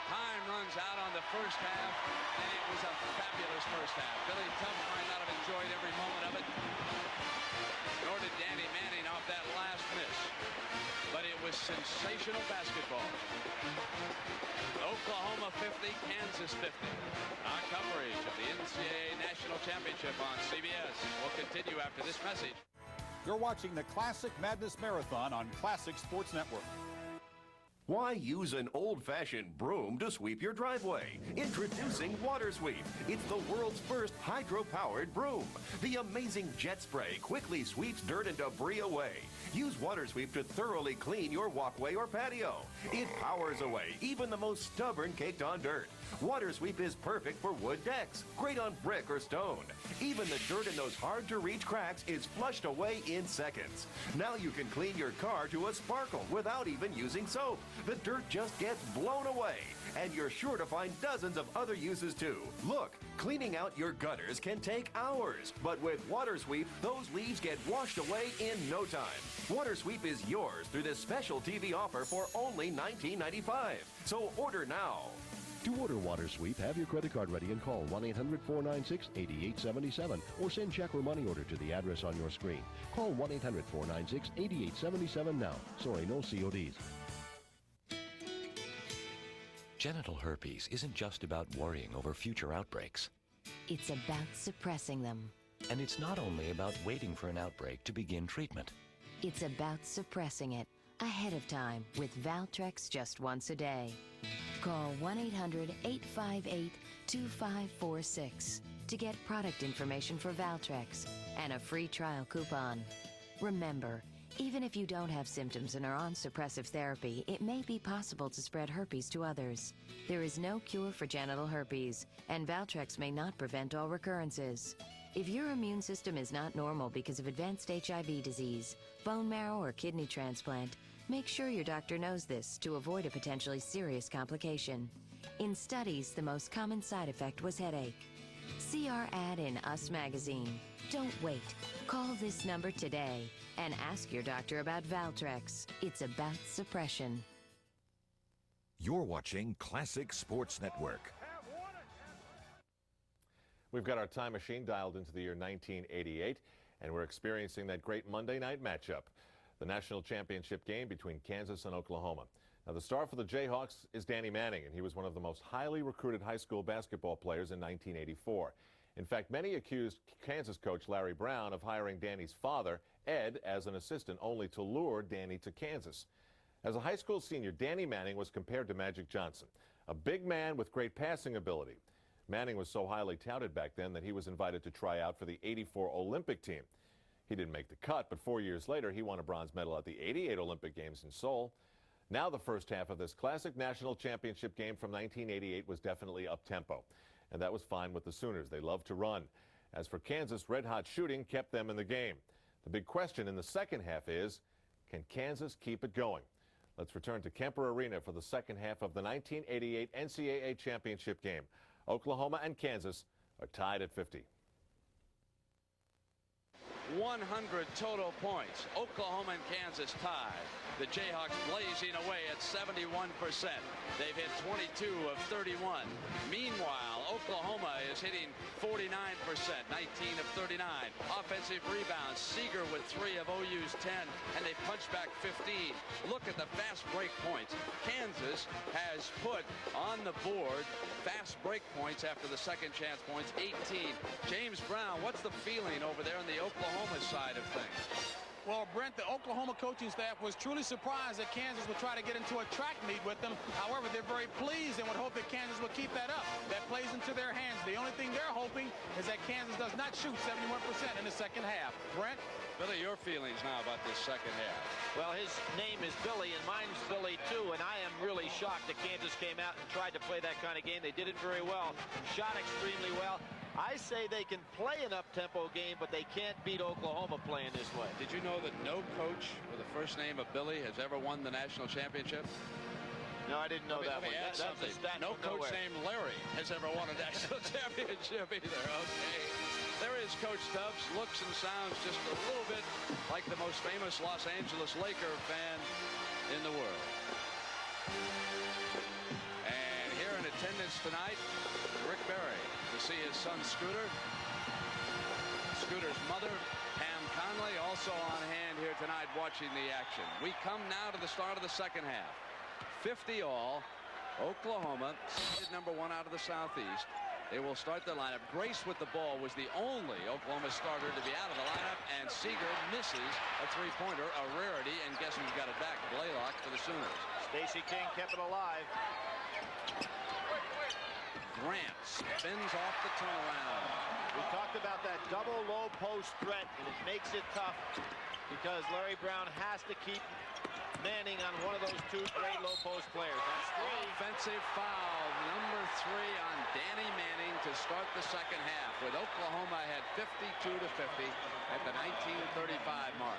Time runs out on the first half, and it was a fabulous first half. Billy Tuff might not have enjoyed every moment of it, nor did Danny Manning off that last miss. But it was sensational basketball. Oklahoma 50, Kansas 50. Our coverage of the NCAA National Championship on CBS will continue after this message. You're watching the Classic Madness Marathon on Classic Sports Network. Why use an old-fashioned broom to sweep your driveway? Introducing Water Sweep. It's the world's first hydro-powered broom. The amazing jet spray quickly sweeps dirt and debris away. Use Water Sweep to thoroughly clean your walkway or patio. It powers away even the most stubborn caked-on dirt. Water Sweep is perfect for wood decks, great on brick or stone. Even the dirt in those hard-to-reach cracks is flushed away in seconds. Now you can clean your car to a sparkle without even using soap. The dirt just gets blown away. And you're sure to find dozens of other uses too. Look, cleaning out your gutters can take hours, but with Water Sweep, those leaves get washed away in no time. Water Sweep is yours through this special TV offer for only $19.95. So order now. To order Water Sweep, have your credit card ready and call 1-800-496-8877 or send check or money order to the address on your screen. Call 1-800-496-8877 now. Sorry, no CODs. Genital herpes isn't just about worrying over future outbreaks. It's about suppressing them. And it's not only about waiting for an outbreak to begin treatment. It's about suppressing it ahead of time with Valtrex just once a day. Call 1-800-858-2546 to get product information for Valtrex and a free trial coupon. Remember, even if you don't have symptoms and are on suppressive therapy, it may be possible to spread herpes to others. There is no cure for genital herpes, and Valtrex may not prevent all recurrences. If your immune system is not normal because of advanced HIV disease, bone marrow, or kidney transplant, make sure your doctor knows this to avoid a potentially serious complication. In studies, the most common side effect was headache. See our ad in Us Magazine. Don't wait. Call this number today and ask your doctor about Valtrex. It's about suppression. You're watching Classic Sports Network. We've got our time machine dialed into the year 1988, and we're experiencing that great Monday night matchup, the national championship game between Kansas and Oklahoma. Now, the star for the Jayhawks is Danny Manning, and he was one of the most highly recruited high school basketball players in 1984. In fact, many accused Kansas coach Larry Brown of hiring Danny's father, Ed, as an assistant, only to lure Danny to Kansas. As a high school senior, Danny Manning was compared to Magic Johnson, a big man with great passing ability. Manning was so highly touted back then that he was invited to try out for the '84 Olympic team. He didn't make the cut, but 4 years later, he won a bronze medal at the '88 Olympic Games in Seoul. Now the first half of this classic national championship game from 1988 was definitely up-tempo, and that was fine with the Sooners. They love to run. As for Kansas, red-hot shooting kept them in the game. The big question in the second half is, can Kansas keep it going? Let's return to Kemper Arena for the second half of the 1988 NCAA championship game. Oklahoma and Kansas are tied at 50. 100 total points. Oklahoma and Kansas tied. The Jayhawks blazing away at 71%. They've hit 22 of 31. Meanwhile, Oklahoma is hitting 49%, 19 of 39. Offensive rebounds, Seeger with 3 of OU's 10, and they punch back 15. Look at the fast break points. Kansas has put on the board fast break points after the second chance points, 18. James Brown, what's the feeling over there on the Oklahoma side of things? Well, Brent, the Oklahoma coaching staff was truly surprised that Kansas would try to get into a track meet with them. However, they're very pleased and would hope that Kansas will keep that up. That plays into their hands. The only thing they're hoping is that Kansas does not shoot 71% in the second half. Brent? Billy, your feelings now about this second half? Well, his name is Billy, and mine's Billy, too, and I am really shocked that Kansas came out and tried to play that kind of game. They did it very well, shot extremely well. I say they can play an up-tempo game, but they can't beat Oklahoma playing this way. Did you know that no coach with the first name of Billy has ever won the national championship? No, I didn't know that one. That's a stat no coach named Larry has ever won a national championship either. Okay. There is Coach Tubbs. Looks and sounds just a little bit like the most famous Los Angeles Laker fan in the world. And here in attendance tonight, Rick Barry, to see his son Scooter. Scooter's mother, Pam Conley, also on hand here tonight watching the action. We come now to the start of the second half. 50 all. Oklahoma, seeded number 1 out of the Southeast. They will start their lineup. Grace with the ball was the only Oklahoma starter to be out of the lineup, and Seeger misses a three-pointer, a rarity, and guess who's got it back? Blaylock for the Sooners. Stacey King kept it alive. Grant spins off the turnaround. We talked about that double low post threat, and it makes it tough because Larry Brown has to keep Manning on one of those two great low post players. That's 3. Offensive foul, number 3 on Danny Manning to start the second half, with Oklahoma had 52-50 at the 1935 mark.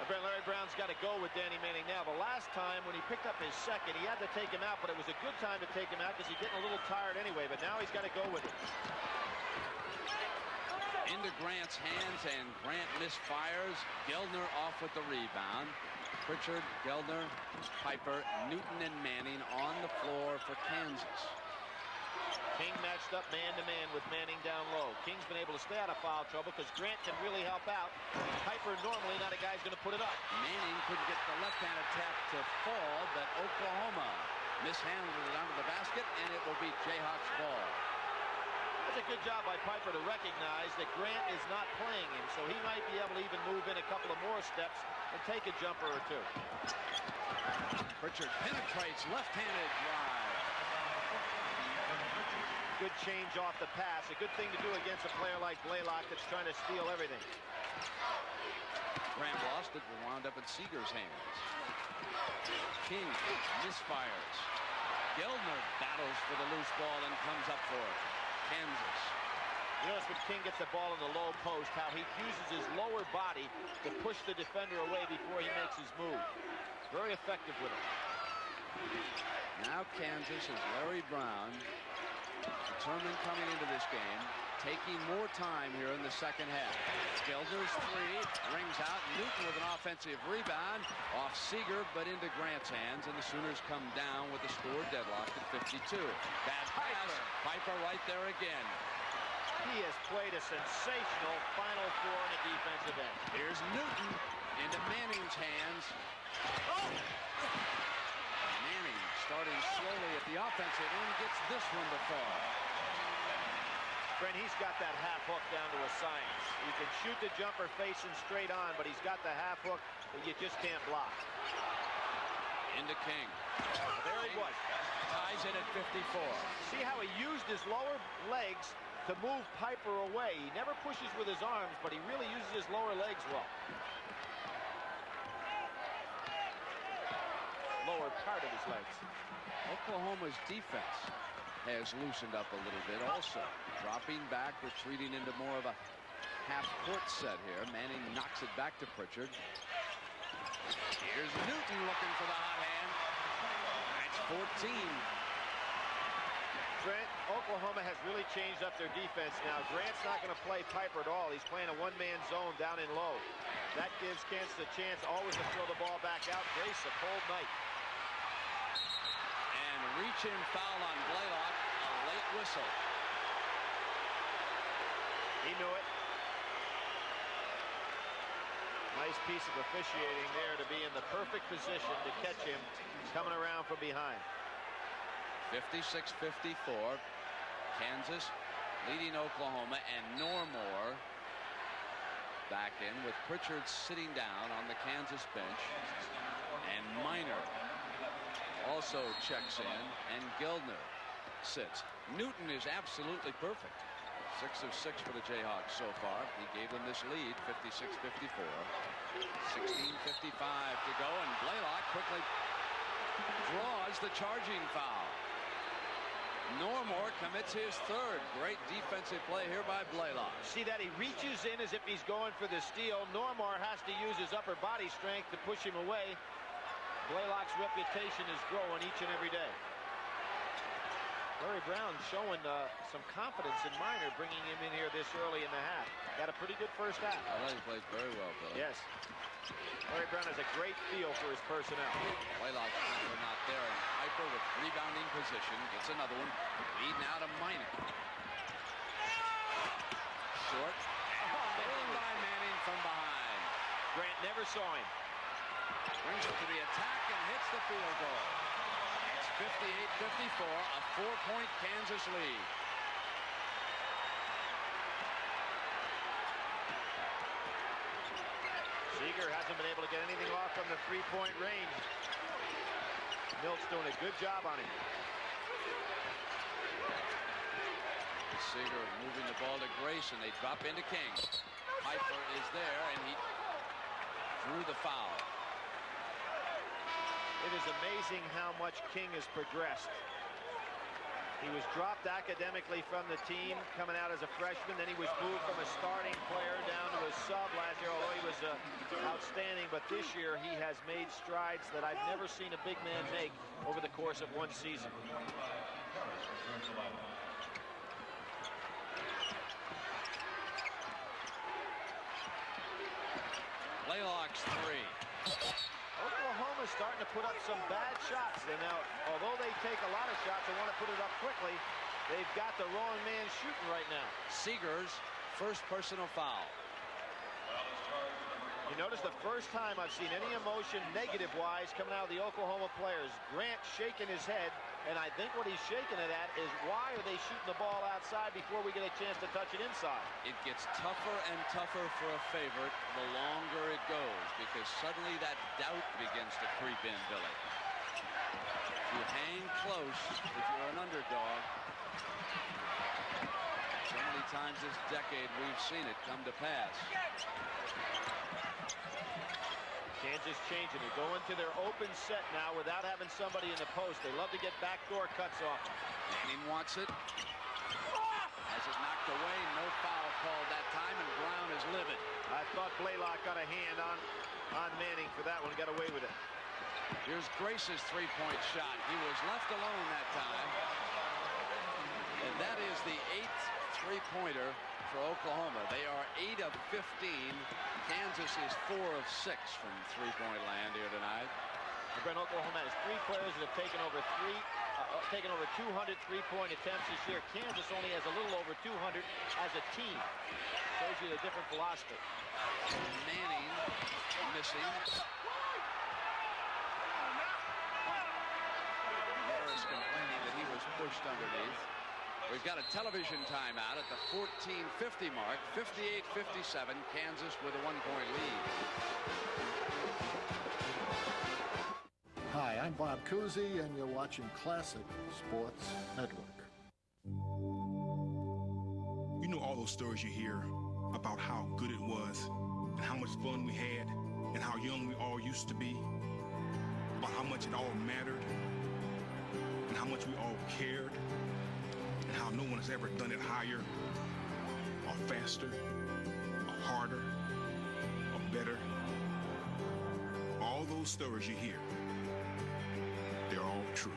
Larry Brown's got to go with Danny Manning now. The last time when he picked up his second, he had to take him out, but it was a good time to take him out because he's getting a little tired anyway, but now he's got to go with it. Into Grant's hands, and Grant misfires. Geldner off with the rebound. Pritchard, Geldner, Piper, Newton, and Manning on the floor for Kansas. King matched up man-to-man with Manning down low. King's been able to stay out of foul trouble because Grant can really help out. Piper normally not a guy who's going to put it up. Manning couldn't get the left-handed tap to fall, but Oklahoma mishandled it onto the basket, and it will be Jayhawks ball. That's a good job by Piper to recognize that Grant is not playing him, so he might be able to even move in a couple of more steps and take a jumper or two. Pritchard penetrates left-handed drive. Good change off the pass. A good thing to do against a player like Blaylock that's trying to steal everything. Grant lost it, but wound up in Seeger's hands. King misfires. Geldner battles for the loose ball and comes up for it. Kansas. You notice when King gets the ball in the low post, how he uses his lower body to push the defender away before he makes his move. Very effective with it. Now Kansas is Larry Brown, determined coming into this game, taking more time here in the second half. Geldner's 3, rings out. Newton with an offensive rebound off Seeger, but into Grant's hands, and the Sooners come down with the score deadlocked at 52. Bad pass. Piper right there again. He has played a sensational Final Four in a defensive end. Here's Newton into Manning's hands. Oh! Manning starting slowly at the offensive end, gets this one to fall. Brent, he's got that half hook down to a science. You can shoot the jumper facing straight on, but he's got the half hook that you just can't block. Into King. There he was. Ties it at 54. See how he used his lower legs to move Piper away. He never pushes with his arms, but he really uses his lower legs well. Lower part of his legs. Oklahoma's defense has loosened up a little bit also. Dropping back, retreating into more of a half-court set here. Manning knocks it back to Pritchard. Here's Newton looking for the hot hand. That's 14. Grant, Oklahoma has really changed up their defense now. Grant's not going to play Piper at all. He's playing a one-man zone down in low. That gives Kansas a chance always to throw the ball back out. Grace, a cold night. And reach-in foul on Blaylock. A late whistle. He knew it. Nice piece of officiating there to be in the perfect position to catch him coming around from behind. 56-54. Kansas leading Oklahoma, and Normore back in with Pritchard sitting down on the Kansas bench, and Minor also checks in, and Geldner sits. Newton is absolutely perfect. 6 of 6 for the Jayhawks so far. He gave them this lead, 56-54. 16:55 to go, and Blaylock quickly draws the charging foul. Normore commits his third. Great defensive play here by Blaylock. See that? He reaches in as if he's going for the steal. Normore has to use his upper body strength to push him away. Blaylock's reputation is growing each and every day. Larry Brown showing some confidence in Minor, bringing him in here this early in the half. Got a pretty good first half. I thought he played very well, Billy. Yes. Larry Brown has a great feel for his personnel. Blaylock not there, and Piper with rebounding position gets another one. Lead now to Minor. Short. Stolen by Manning from behind. Grant never saw him. Brings it to the attack and hits the field goal. It's 58-54, a 4-point Kansas lead. Seeger hasn't been able to get anything off from the three-point range. Milt's doing a good job on him. Seager moving the ball to Grace, and they drop into King. Piper is there, and he drew the foul. It is amazing how much King has progressed. He was dropped academically from the team coming out as a freshman. Then he was moved from a starting player down to a sub last year, although he was outstanding. But this year he has made strides that I've never seen a big man make over the course of one season. Blaylock's three. Oklahoma's starting to put up some bad shots. And now, although they take a lot of shots and want to put it up quickly, they've got the wrong man shooting right now. Seager's first personal foul. You notice the first time I've seen any emotion negative-wise coming out of the Oklahoma players. Grant shaking his head, and I think what he's shaking it at is why are they shooting the ball outside before we get a chance to touch it inside? It gets tougher and tougher for a favorite the longer it goes, because suddenly that doubt begins to creep in, Billy. If you hang close, if you're an underdog, so many times this decade we've seen it come to pass. Kansas changing it, going to their open set now without having somebody in the post. They love to get backdoor cuts off. Manning wants it. Has it knocked away. No foul called that time, and Brown is livid. I thought Blaylock got a hand on Manning for that one. Got away with it. Here's Grace's three-point shot. He was left alone that time. And that is the 8th three-pointer for Oklahoma. They are 8 of 15. Kansas is 4 of 6 from three-point land here tonight. Brent, Oklahoma has 3 players that have taken over 200 three-point attempts this year. Kansas only has a little over 200 as a team. Shows you the different philosophy. Manning missing. Harris complaining that he was pushed underneath. We've got a television timeout at the 14:50 mark. 58-57. Kansas with a 1-point lead. Hi, I'm Bob Cousy, and you're watching Classic Sports Network. You know all those stories you hear about how good it was and how much fun we had and how young we all used to be, about how much it all mattered and how much we all cared, and how no one has ever done it higher or faster or harder or better. All those stories you hear, they're all true.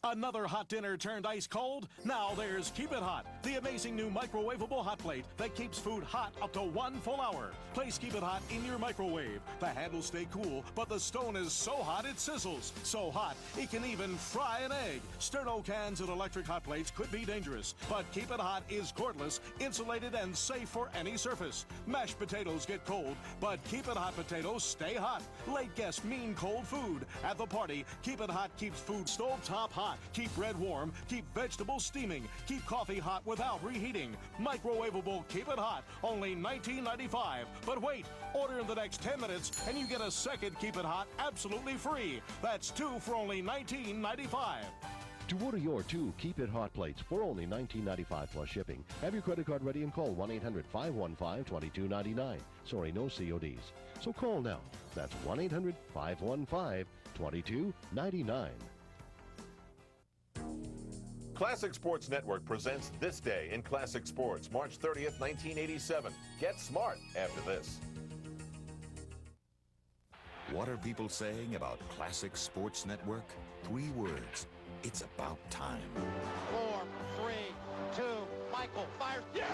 Another hot dinner turned ice cold? Now there's Keep It Hot, the amazing new microwavable hot plate that keeps food hot up to 1 full hour. Place Keep It Hot in your microwave. The handles stay cool, but the stone is so hot it sizzles. So hot, it can even fry an egg. Sterno cans and electric hot plates could be dangerous, but Keep It Hot is cordless, insulated, and safe for any surface. Mashed potatoes get cold, but Keep It Hot potatoes stay hot. Late guests mean cold food. At the party, Keep It Hot keeps food stove top hot. Keep bread warm, keep vegetables steaming, keep coffee hot without reheating. Microwavable Keep It Hot, only $19.95. But wait, order in the next 10 minutes and you get a second Keep It Hot absolutely free. That's 2 for only $19.95. To order your 2 Keep It Hot plates for only $19.95 plus shipping, have your credit card ready and call 1-800-515-2299. Sorry, no CODs. So call now. That's 1-800-515-2299. Classic Sports Network presents This Day in Classic Sports, March 30th, 1987. Get smart after this. What are people saying about Classic Sports Network? 3 words. It's about time. 4, 3, 2, Michael fires. Yeah!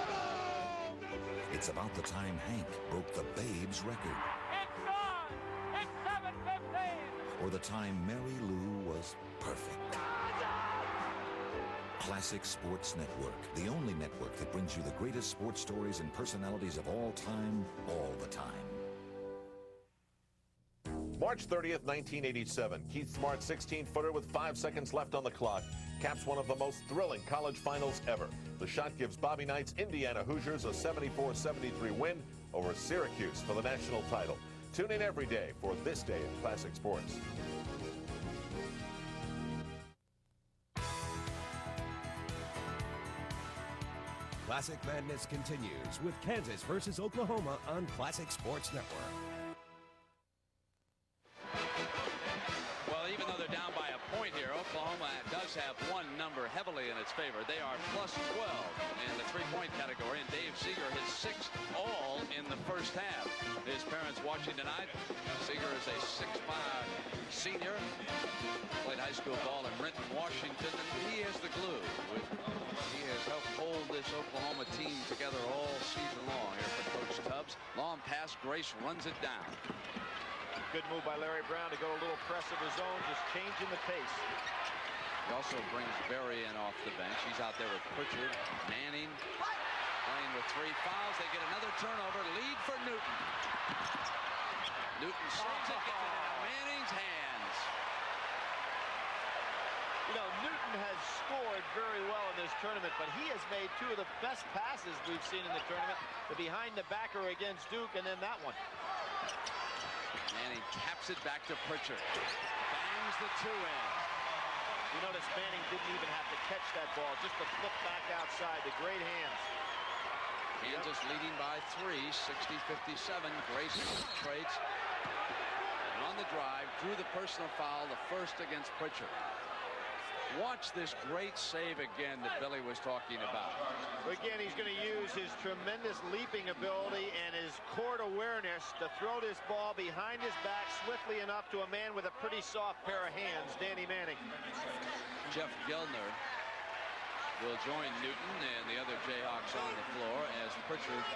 It's about the time Hank broke the Babes record. It's gone! It's 7:15! Or the time Mary Lou was perfect. Classic Sports Network, the only network that brings you the greatest sports stories and personalities of all time, all the time. March 30th, 1987. Keith Smart's 16-footer with 5 seconds left on the clock caps one of the most thrilling college finals ever. The shot gives Bobby Knight's Indiana Hoosiers a 74-73 win over Syracuse for the national title. Tune in every day for This Day in Classic Sports. Classic Madness continues with Kansas versus Oklahoma on Classic Sports Network. Well, even though they're down by a point here, Oklahoma does have one number heavily in its favor. They are plus 12 in the three-point category, and Dave Seeger his sixth all in the first half. His parents watching tonight. Seeger is a 6'5" senior. Played high school ball in Renton, Washington, and he is the glue. He has helped hold this Oklahoma team together all season long here for Coach Tubbs. Long pass, Grace runs it down. Good move by Larry Brown to go a little press of his own, just changing the pace. He also brings Berry in off the bench. He's out there with Pritchard, Manning, playing with 3 fouls. They get another turnover, lead for Newton. Newton saves it, gets it into Manning's hands. You know, Newton has scored very well in this tournament, but he has made 2 of the best passes we've seen in the tournament. The behind the backer against Duke, and then that one. Manning taps it back to Pritchard. Bangs the 2 in. You notice Manning didn't even have to catch that ball, just to flip back outside. The great hands. Kansas leading by 3, 60-57. Grace trades. And on the drive, drew the personal foul, the first against Pritchard. Watch this great save again that Billy was talking about. Again, he's going to use his tremendous leaping ability and his court awareness to throw this ball behind his back swiftly enough to a man with a pretty soft pair of hands, Danny Manning. Jeff Gelner will join Newton and the other Jayhawks on the floor as Pritchard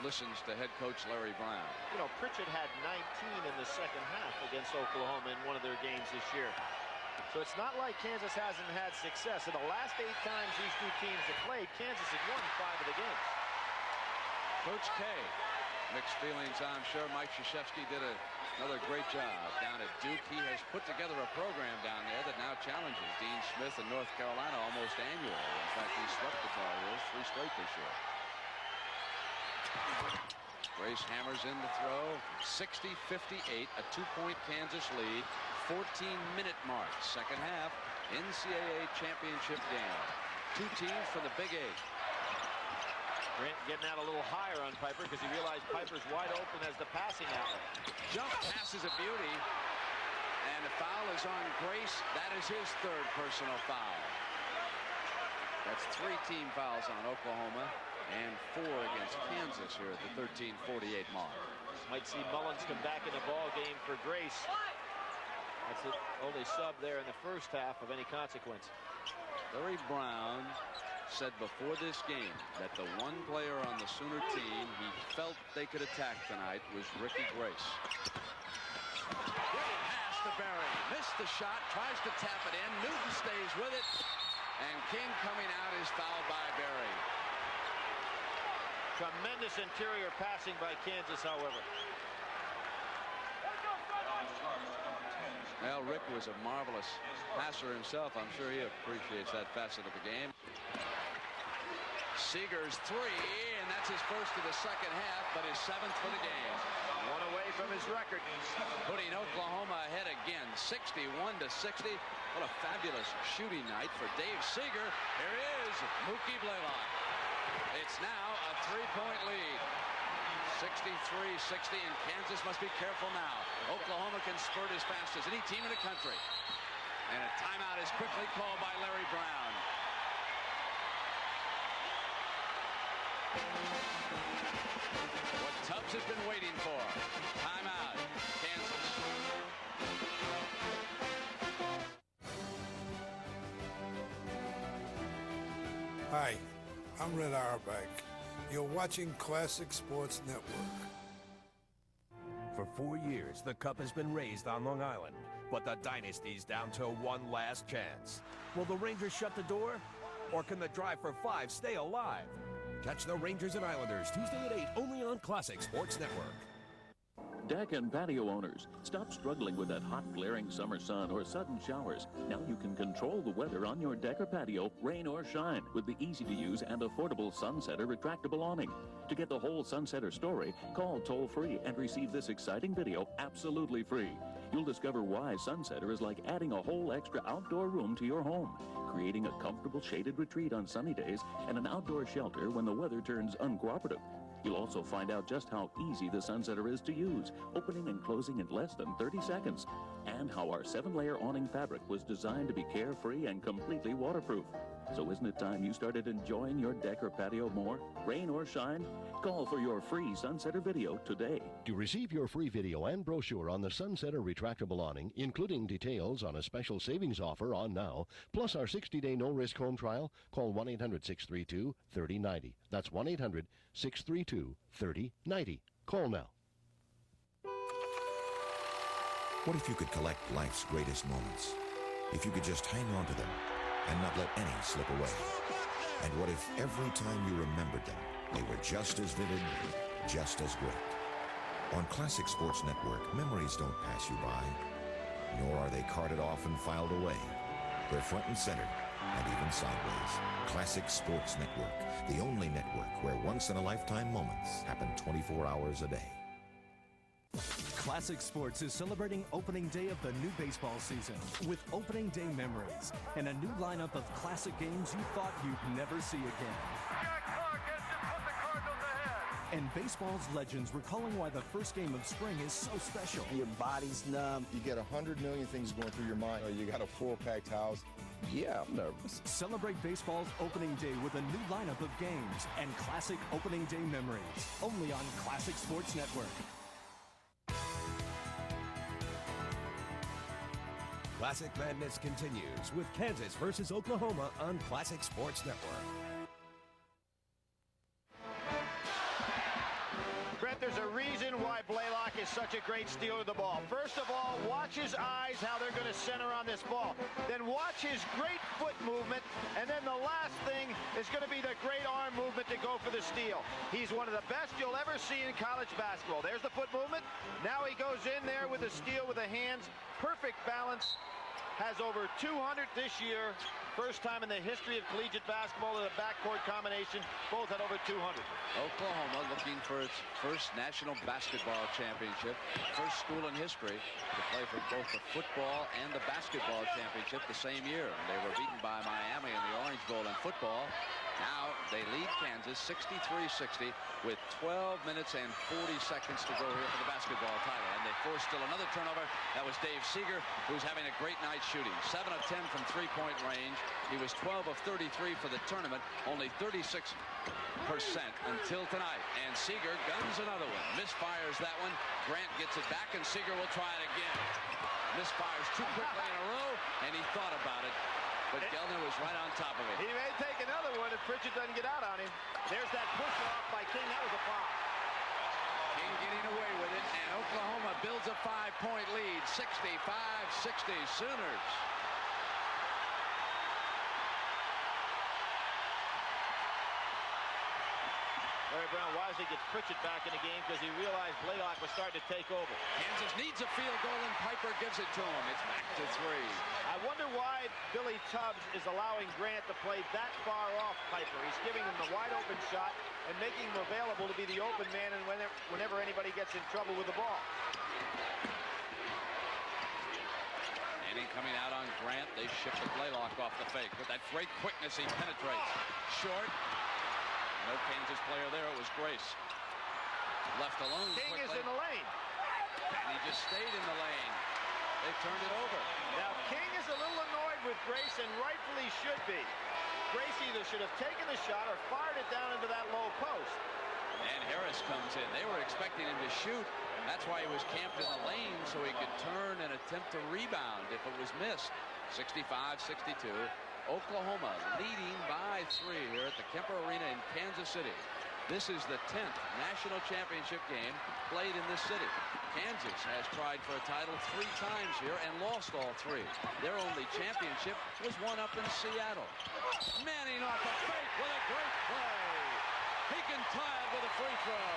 listens to head coach Larry Brown. You know, Pritchard had 19 in the second half against Oklahoma in one of their games this year. So it's not like Kansas hasn't had success. In the last 8 times these 2 teams have played, Kansas has won 5 of the games. Coach K, mixed feelings, I'm sure. Mike Krzyzewski did another great job down at Duke. He has put together a program down there that now challenges Dean Smith in North Carolina almost annually. In fact, he swept the Tar Heels 3 straight this year. Grace hammers in the throw. 60-58, a 2-point Kansas lead. 14-minute mark, second half, NCAA championship game. 2 teams from the Big 8. Grant getting out a little higher on Piper because he realized Piper's wide open as the passing outlet. Jump pass is a beauty, and the foul is on Grace. That is his 3rd personal foul. That's 3 team fouls on Oklahoma and 4 against Kansas here at the 13:48 mark. Might see Mullins come back in the ball game for Grace. That's the only sub there in the first half of any consequence. Larry Brown said before this game that the one player on the Sooner team he felt they could attack tonight was Ricky Grace. Good pass to Berry. Missed the shot, tries to tap it in. Newton stays with it. And King coming out is fouled by Berry. Tremendous interior passing by Kansas, however. Well, Rick was a marvelous passer himself. I'm sure he appreciates that facet of the game. Seeger's 3, and that's his first of the second half, but his 7th for the game. 1 away from his record. Putting Oklahoma ahead again, 61-60. What a fabulous shooting night for Dave Seeger. Here is Mookie Blaylock. It's now a 3-point lead. 63-60, and Kansas must be careful now. Oklahoma can spurt as fast as any team in the country. And a timeout is quickly called by Larry Brown. What Tubbs has been waiting for. Timeout, Kansas. Hi, I'm Red Auerbach. You're watching Classic Sports Network. For 4 years, the cup has been raised on Long Island, but the dynasty's down to one last chance. Will the Rangers shut the door? Or can the drive for 5 stay alive? Catch the Rangers and Islanders Tuesday at 8 only on Classic Sports Network. Deck and patio owners, stop struggling with that hot, glaring summer sun or sudden showers. Now you can control the weather on your deck or patio, rain or shine, with the easy-to-use and affordable Sunsetter retractable awning. To get the whole Sunsetter story, call toll-free and receive this exciting video absolutely free. You'll discover why Sunsetter is like adding a whole extra outdoor room to your home, creating a comfortable shaded retreat on sunny days and an outdoor shelter when the weather turns uncooperative. You'll also find out just how easy the Sunsetter is to use, opening and closing in less than 30 seconds, and how our 7-layer awning fabric was designed to be carefree and completely waterproof. So isn't it time you started enjoying your deck or patio more? Rain or shine? Call for your free Sunsetter video today. To receive your free video and brochure on the Sunsetter retractable awning, including details on a special savings offer on now, plus our 60-day no-risk home trial, call 1-800-632-3090. That's 1-800-632-3090. Call now. What if you could collect life's greatest moments? If you could just hang on to them and not let any slip away? And what if every time you remembered them, they were just as vivid, just as great? On Classic Sports Network, memories don't pass you by, nor are they carted off and filed away. They're front and center, and even sideways. Classic Sports Network, the only network where once-in-a-lifetime moments happen 24 hours a day. Classic Sports is celebrating opening day of the new baseball season with opening day memories and a new lineup of classic games you thought you'd never see again. And baseball's legends recalling why the first game of spring is so special. Your body's numb. You get 100 million things going through your mind. You got a full-packed house. Yeah, I'm nervous. Celebrate baseball's opening day with a new lineup of games and classic opening day memories. Only on Classic Sports Network. Classic Madness continues with Kansas versus Oklahoma on Classic Sports Network. Brent, there's a reason why Blaylock is such a great stealer of the ball. First of all, watch his eyes, how they're going to center on this ball. Then watch his great foot movement. And then the last thing is going to be the great arm movement to go for the steal. He's one of the best you'll ever see in college basketball. There's the foot movement. Now he goes in there with the steal with the hands. Perfect balance. Has over 200 this year. First time in the history of collegiate basketball that a backcourt combination both had over 200. Oklahoma looking for its first national basketball championship. First school in history to play for both the football and the basketball championship the same year. They were beaten by Miami in the Orange Bowl in football. Now they lead Kansas 63-60 with 12 minutes and 40 seconds to go here for the basketball title. And they forced still another turnover. That was Dave Seeger, who's having a great night shooting. 7 of 10 from three-point range. He was 12 of 33 for the tournament, only 36% until tonight. And Seeger guns another one. Misfires that one. Grant gets it back, and Seeger will try it again. Misfires too quickly in a row, and he thought about it. But Gelner was right on top of it. He may take another one if Pritchett doesn't get out on him. There's that push-off by King. That was a foul. King getting away with it, and Oklahoma builds a 5-point lead, 65-60 Sooners. Larry Brown wisely gets Pritchett back in the game because he realized Blaylock was starting to take over. Kansas needs a field goal, and Piper gives it to him. It's back to 3. I wonder why Billy Tubbs is allowing Grant to play that far off Piper. He's giving him the wide open shot and making him available to be the open man and whenever anybody gets in trouble with the ball. Manning coming out on Grant. They ship the Blaylock off the fake. With that great quickness, he penetrates. Short. No Kansas player there. It was Grace. Left alone King quickly. is in the lane. And he just stayed in the lane. They turned it over. Now, King is a little annoyed with Grace, and rightfully should be. Grace either should have taken the shot or fired it down into that low post. And Harris comes in. They were expecting him to shoot. That's why he was camped in the lane, so he could turn and attempt to rebound if it was missed. 65-62. Oklahoma leading by 3 here at the Kemper Arena in Kansas City. This is the 10th national championship game played in this city. Kansas has tried for a title 3 times here and lost all 3. Their only championship was won up in Seattle. Manning off a fake with a great play. He can tie it with a free throw.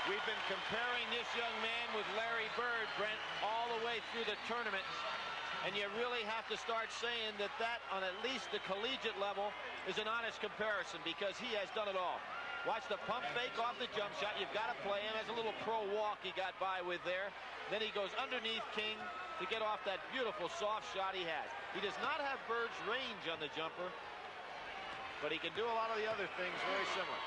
We've been comparing this young man with Larry Bird, Brent, all the way through the tournament. And you really have to start saying that on at least the collegiate level, is an honest comparison because he has done it all. Watch the pump fake off the jump shot. You've got to play him. As a little pro walk he got by with there. Then he goes underneath King to get off that beautiful soft shot he has. He does not have Bird's range on the jumper, but he can do a lot of the other things very similar.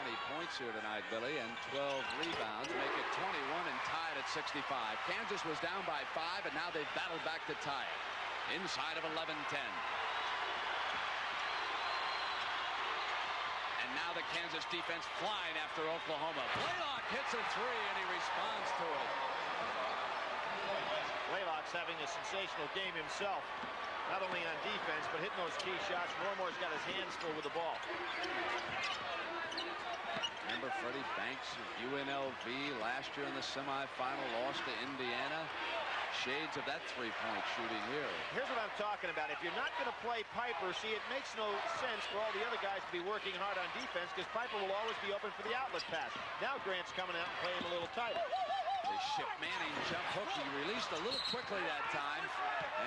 20 points here tonight, Billy, and 12 rebounds, make it 21 and tied at 65. Kansas was down by 5, and now they've battled back to tie it. Inside of 11-10. And now the Kansas defense flying after Oklahoma. Blaylock hits a 3, and he responds to it. Blaylock's having a sensational game himself, not only on defense, but hitting those key shots. Normore's got his hands full with the ball. Remember Freddie Banks of UNLV last year in the semifinal, lost to Indiana. Shades of that three-point shooting here. Here's what I'm talking about. If you're not going to play Piper, see, it makes no sense for all the other guys to be working hard on defense because Piper will always be open for the outlet pass. Now Grant's coming out and playing a little tighter. They ship Manning jump hook. He released a little quickly that time,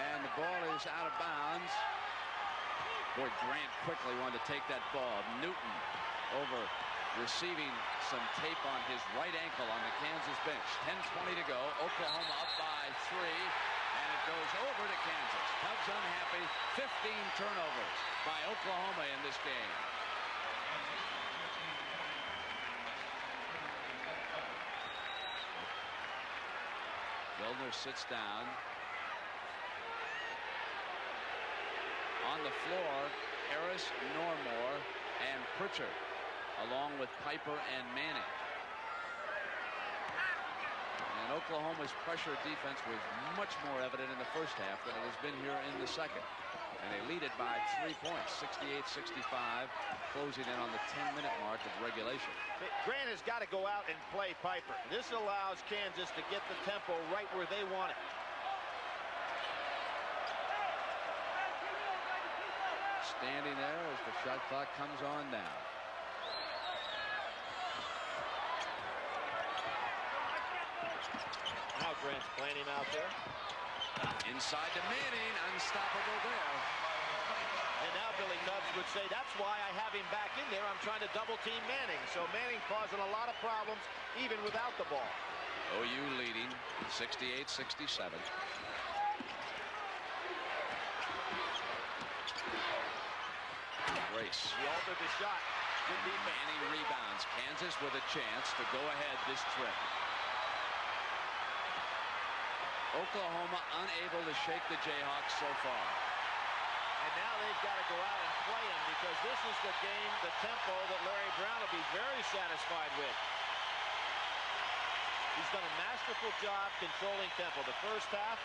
and the ball is out of bounds. Boy, Grant quickly wanted to take that ball. Newton over, receiving some tape on his right ankle on the Kansas bench. 10:20 to go. Oklahoma up by 3, and it goes over to Kansas. Cubs unhappy. 15 turnovers by Oklahoma in this game. Gildner sits down. On the floor, Harris, Normore, and Pritchard, along with Piper and Manning. And Oklahoma's pressure defense was much more evident in the first half than it has been here in the second. And they lead it by 3 points, 68-65, closing in on the 10-minute mark of regulation. Grant has got to go out and play Piper. This allows Kansas to get the tempo right where they want it. Standing there as the shot clock comes on now. Now Grant's playing him out there. Inside to Manning, unstoppable there. And now Billy Tubbs would say, that's why I have him back in there. I'm trying to double team Manning. So Manning causing a lot of problems even without the ball. OU leading 68-67. Grace. He altered the shot. Good defense. Manning rebounds. Kansas with a chance to go ahead this trip. Oklahoma unable to shake the Jayhawks so far. And now they've got to go out and play him because this is the game, the tempo that Larry Brown will be very satisfied with. He's done a masterful job controlling tempo. The first half,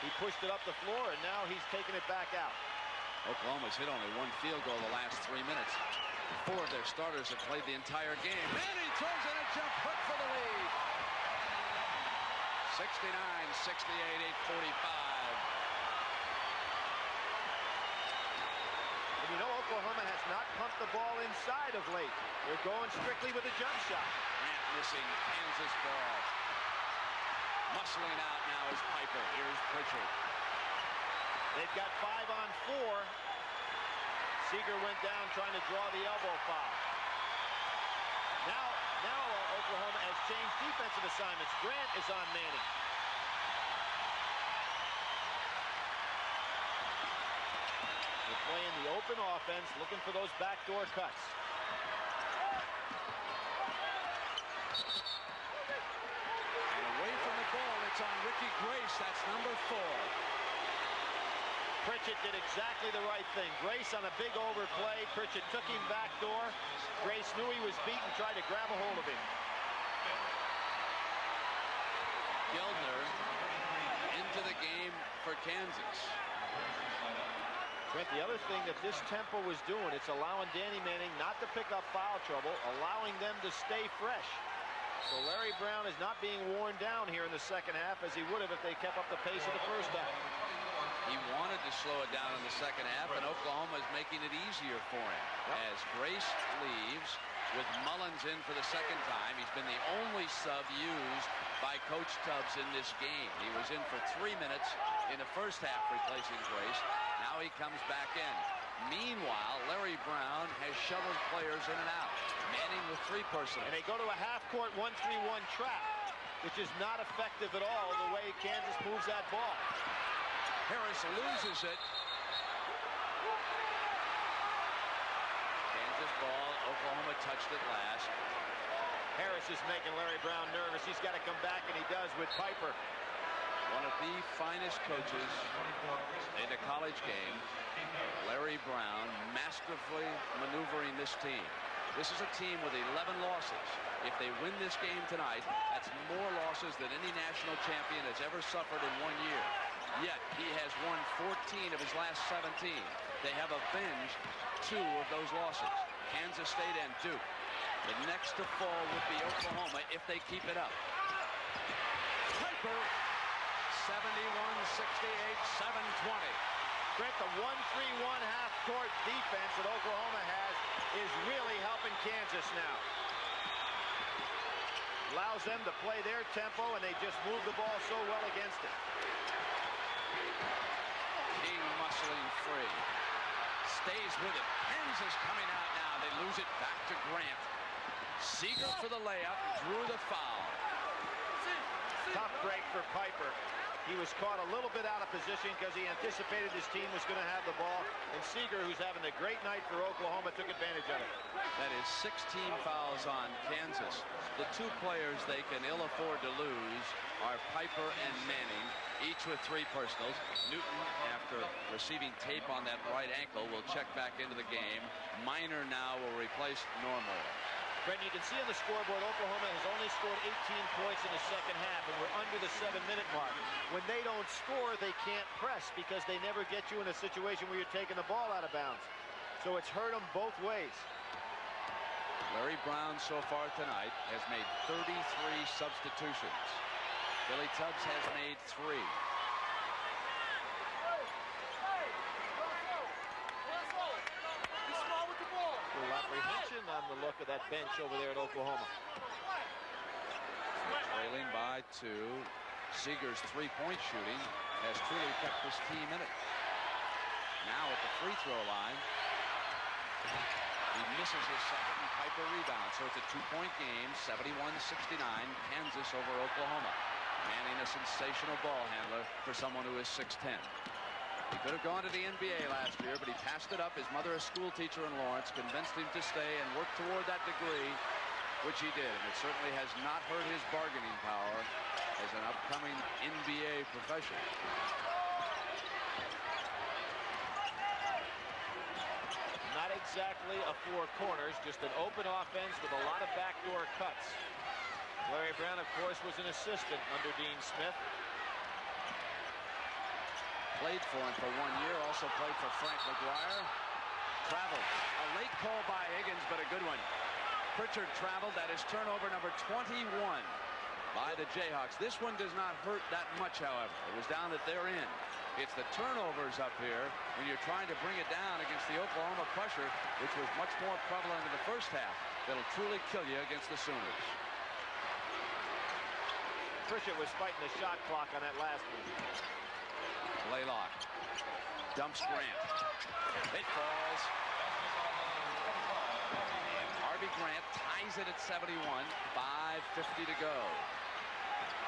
he pushed it up the floor, and now he's taking it back out. Oklahoma's hit only one field goal the last 3 minutes. 4 of their starters have played the entire game. Manning throws in a jump hook for the lead. 69-68, 8:45. And you know Oklahoma has not pumped the ball inside of late. They're going strictly with a jump shot. Grant missing Kansas ball. Muscling out now is Piper. Here's Pritchard. They've got 5 on 4. Seeger went down trying to draw the elbow foul. Now Oklahoma has changed defensive assignments. Grant is on Manning. They're playing the open offense, looking for those backdoor cuts. And away from the ball, it's on Ricky Grace. That's number 4. Pritchett did exactly the right thing. Grace on a big overplay. Pritchett took him backdoor. Grace knew he was beaten, tried to grab a hold of him. Gildner into the game for Kansas. Brent, the other thing that this tempo was doing, it's allowing Danny Manning not to pick up foul trouble, allowing them to stay fresh. So Larry Brown is not being worn down here in the second half as he would have if they kept up the pace of the first half. He wanted to slow it down in the second half, and Oklahoma is making it easier for him. As Grace leaves with Mullins in for the second time. He's been the only sub used by Coach Tubbs in this game. He was in for 3 minutes in the first half replacing Grace. Now he comes back in. Meanwhile, Larry Brown has shoveled players in and out. Manning with 3 personnel. And they go to a half-court 1-3-1 trap, which is not effective at all the way Kansas moves that ball. Harris loses it. Kansas ball. Oklahoma touched it last. Harris is making Larry Brown nervous. He's got to come back, and he does with Piper. One of the finest coaches in a college game, Larry Brown, masterfully maneuvering this team. This is a team with 11 losses. If they win this game tonight, that's more losses than any national champion has ever suffered in 1 year. Yet he has won 14 of his last 17. They have avenged 2 of those losses, Kansas State and Duke. The next to fall would be Oklahoma if they keep it up. Piper, 71-68, 7:20. Brent, the 1-3-1 half-court defense that Oklahoma has is really helping Kansas now. Allows them to play their tempo, and they just move the ball so well against it. King muscling free. Stays with it. Kansas coming out now. They lose it back to Grant. Seeger for the layup. Drew the foul. Tough break for Piper. He was caught a little bit out of position because he anticipated his team was going to have the ball. And Seeger, who's having a great night for Oklahoma, took advantage of it. That is 16 fouls on Kansas. The 2 players they can ill afford to lose are Piper and Manning, each with 3 personals. Newton, after receiving tape on that right ankle, will check back into the game. Minor now will replace Normal. Brent, you can see on the scoreboard, Oklahoma has only scored 18 points in the second half, and we're under the 7-minute mark. When they don't score, they can't press because they never get you in a situation where you're taking the ball out of bounds. So it's hurt them both ways. Larry Brown so far tonight has made 33 substitutions. Billy Tubbs has made 3. Apprehension on the look of that bench over there at Oklahoma. Trailing by 2. Seeger's 3-point shooting has truly kept this team in it. Now at the free throw line, he misses his second, and Piper rebounds. So it's a 2-point game, 71-69, Kansas over Oklahoma. Manning, a sensational ball handler for someone who is 6'10". He could have gone to the NBA last year, but he passed it up. His mother, a school teacher in Lawrence, convinced him to stay and work toward that degree, which he did. And it certainly has not hurt his bargaining power as an upcoming NBA professional. Not exactly a 4 corners, just an open offense with a lot of backdoor cuts. Larry Brown, of course, was an assistant under Dean Smith. Played for him for 1 year, also played for Frank McGuire. Traveled. A late call by Higgins, but a good one. Pritchard traveled. That is turnover number 21 by the Jayhawks. This one does not hurt that much, however. It was down at their end. It's the turnovers up here when you're trying to bring it down against the Oklahoma pressure, which was much more prevalent in the first half. That'll truly kill you against the Sooners. Pritchard was fighting the shot clock on that last one. Blaylock dumps Grant. It falls. Harvey Grant ties it at 71. 5:50 to go.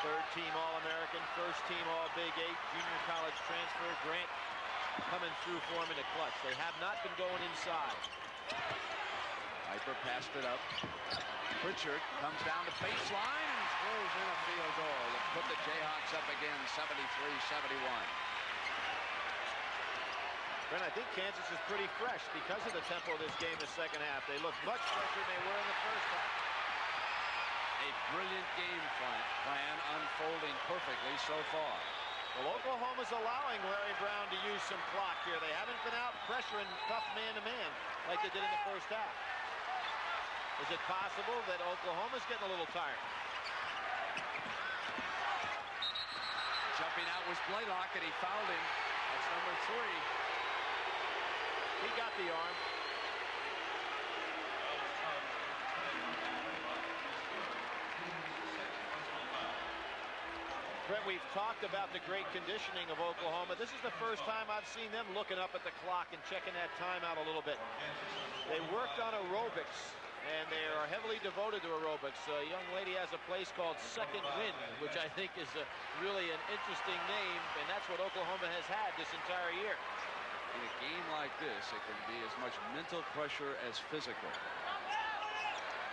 3rd team All-American, 1st team All-Big 8, junior college transfer. Grant coming through for him in the clutch. They have not been going inside. Piper passed it up. Pritchard comes down to baseline and throws in a field goal to put the Jayhawks up again, 73-71. Brent, I think Kansas is pretty fresh because of the tempo of this game in the second half. They look much fresher than they were in the first half. A brilliant game plan unfolding perfectly so far. Well, Oklahoma's allowing Larry Brown to use some clock here. They haven't been out pressuring tough man-to-man like they did in the first half. Is it possible that Oklahoma's getting a little tired? Jumping out was Blaylock, and he fouled him. That's number 3. He got the arm. Brett, we've talked about the great conditioning of Oklahoma. This is the first time I've seen them looking up at the clock and checking that time out a little bit. They worked on aerobics, and they are heavily devoted to aerobics. A young lady has a place called Second Wind, which I think is really an interesting name, and that's what Oklahoma has had this entire year. In a game like this, it can be as much mental pressure as physical.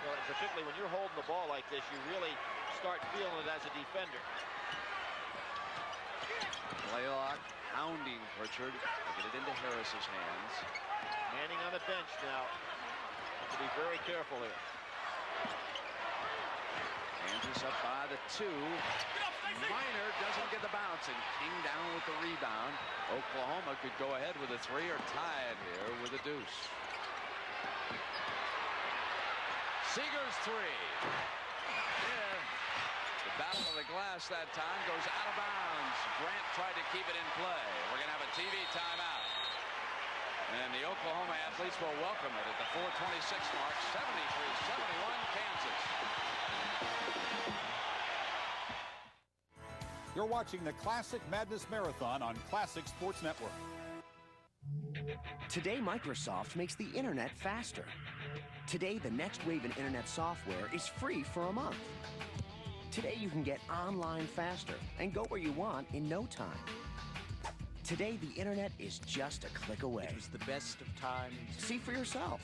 Well, particularly when you're holding the ball like this, you really start feeling it as a defender. Blaylock hounding Pritchard. Get it into Harris's hands. Manning on the bench now. Have to be very careful here. Kansas up by the 2. Minor doesn't get the bounce, and King down with the rebound. Oklahoma could go ahead with a 3 or tie it here with a deuce. Seeger's 3. Battle of the glass that time goes out of bounds. Grant tried to keep it in play. We're going to have a TV timeout. And the Oklahoma athletes will welcome it at the 4:26 mark. 73-71 Kansas. You're watching the Classic Madness Marathon on Classic Sports Network. Today, Microsoft makes the internet faster. Today, the next wave in internet software is free for a month. Today, you can get online faster and go where you want in no time. Today, the internet is just a click away. It was the best of times. See for yourself.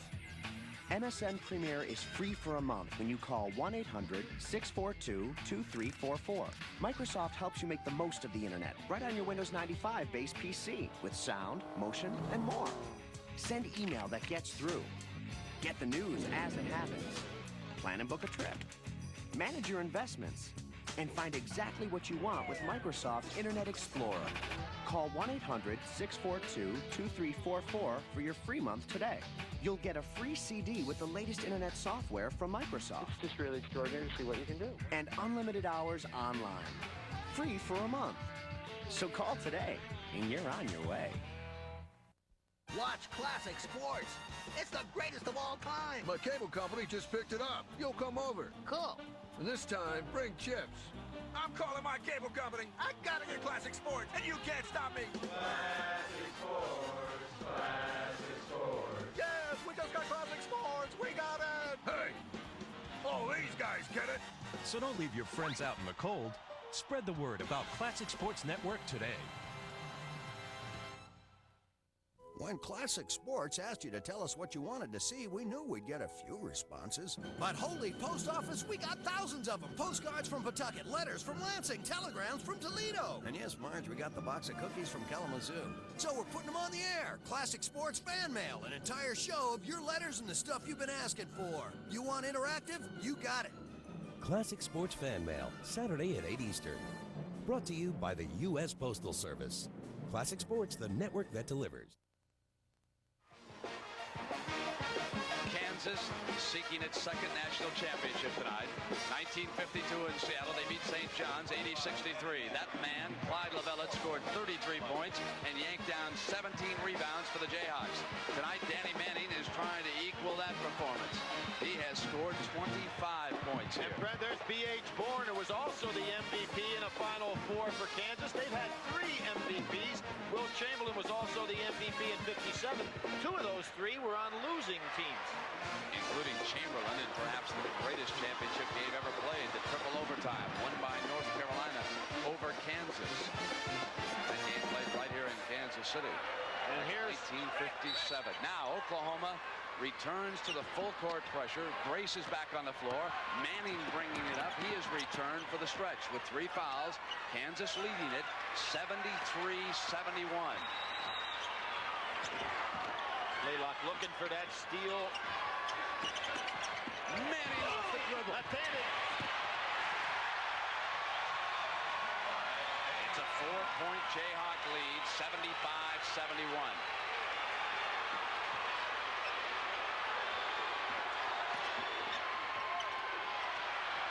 MSN Premier is free for a month when you call 1-800-642-2344. Microsoft helps you make the most of the internet right on your Windows 95-based PC with sound, motion, and more. Send email that gets through. Get the news as it happens. Plan and book a trip. Manage your investments and find exactly what you want with Microsoft Internet Explorer. Call 1-800-642-2344 for your free month today. You'll get a free CD with the latest internet software from Microsoft. It's just really extraordinary to see what you can do. And unlimited hours online. Free for a month. So call today and you're on your way. Watch Classic Sports. It's the greatest of all time. My cable company just picked it up. You'll come over. Cool. And this time, bring chips. I'm calling my cable company. I gotta get Classic Sports, and you can't stop me. Classic Sports, Classic Sports. Yes, we just got Classic Sports. We got it. Hey, all these guys get it. So don't leave your friends out in the cold. Spread the word about Classic Sports Network today. When Classic Sports asked you to tell us what you wanted to see, we knew we'd get a few responses. But holy post office, we got thousands of them. Postcards from Pawtucket, letters from Lansing, telegrams from Toledo. And yes, Marge, we got the box of cookies from Kalamazoo. So we're putting them on the air. Classic Sports Fan Mail, an entire show of your letters and the stuff you've been asking for. You want interactive? You got it. Classic Sports Fan Mail, Saturday at 8 Eastern. Brought to you by the U.S. Postal Service. Classic Sports, the network that delivers. Kansas seeking its second national championship tonight. 1952 in Seattle, they beat St. John's 80-63. That man, Clyde Lovellette, scored 33 points and yanked down 17 rebounds for the Jayhawks. Tonight, Danny Manning is trying to equal that performance. He has scored 25 points here. And Brad, there's B.H. Bourne, who was also the MVP in a Final Four for Kansas. They've had 3 MVPs. Will Chamberlain was also the MVP in '57. 2 of those 3 were on losing teams, including Chamberlain in perhaps the greatest championship game ever played, the triple overtime, won by North Carolina over Kansas. That game played right here in Kansas City. And here's 1957. Now Oklahoma returns to the full court pressure. Grace is back on the floor. Manning bringing it up. He is returned for the stretch with 3 fouls. Kansas leading it 73-71. Blaylock looking for that steal. Manning off the dribble. Left-handed. It's a 4-point Jayhawk lead, 75-71.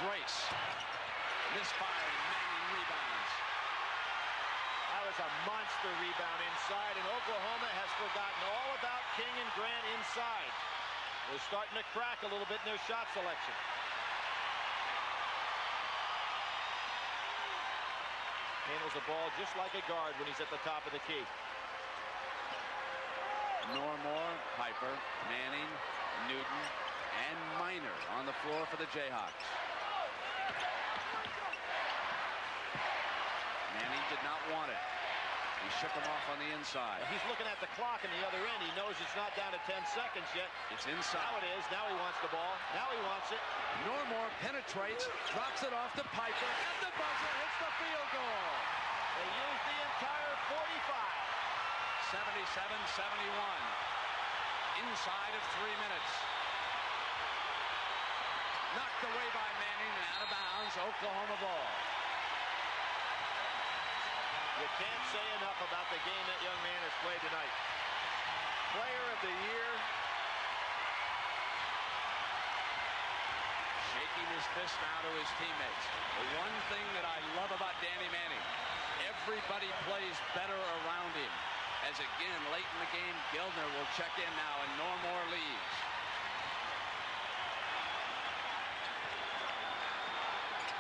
Grace misfiring, Manning rebounds. I That was a monster rebound inside, and Oklahoma has forgotten all about King and Grant inside. They're starting to crack a little bit in their shot selection. Handles the ball just like a guard when he's at the top of the key. Normore, Piper, Manning, Newton, and Minor on the floor for the Jayhawks. Manning did not want it. He shook him off on the inside. He's looking at the clock on the other end. He knows it's not down to 10 seconds yet. It's inside. Now it is. Now he wants the ball. Now he wants it. Normore penetrates, drops it off to Piper, and the buzzer hits the field goal. They used the entire 45. 77-71. Inside of 3 minutes. Knocked away by Manning and out of bounds. Oklahoma ball. You can't say enough about the game that young man has played tonight. Player of the year. Shaking his fist now to his teammates. The one thing that I love about Danny Manning, everybody plays better around him. As again, late in the game, Gildner will check in now and Normore leaves.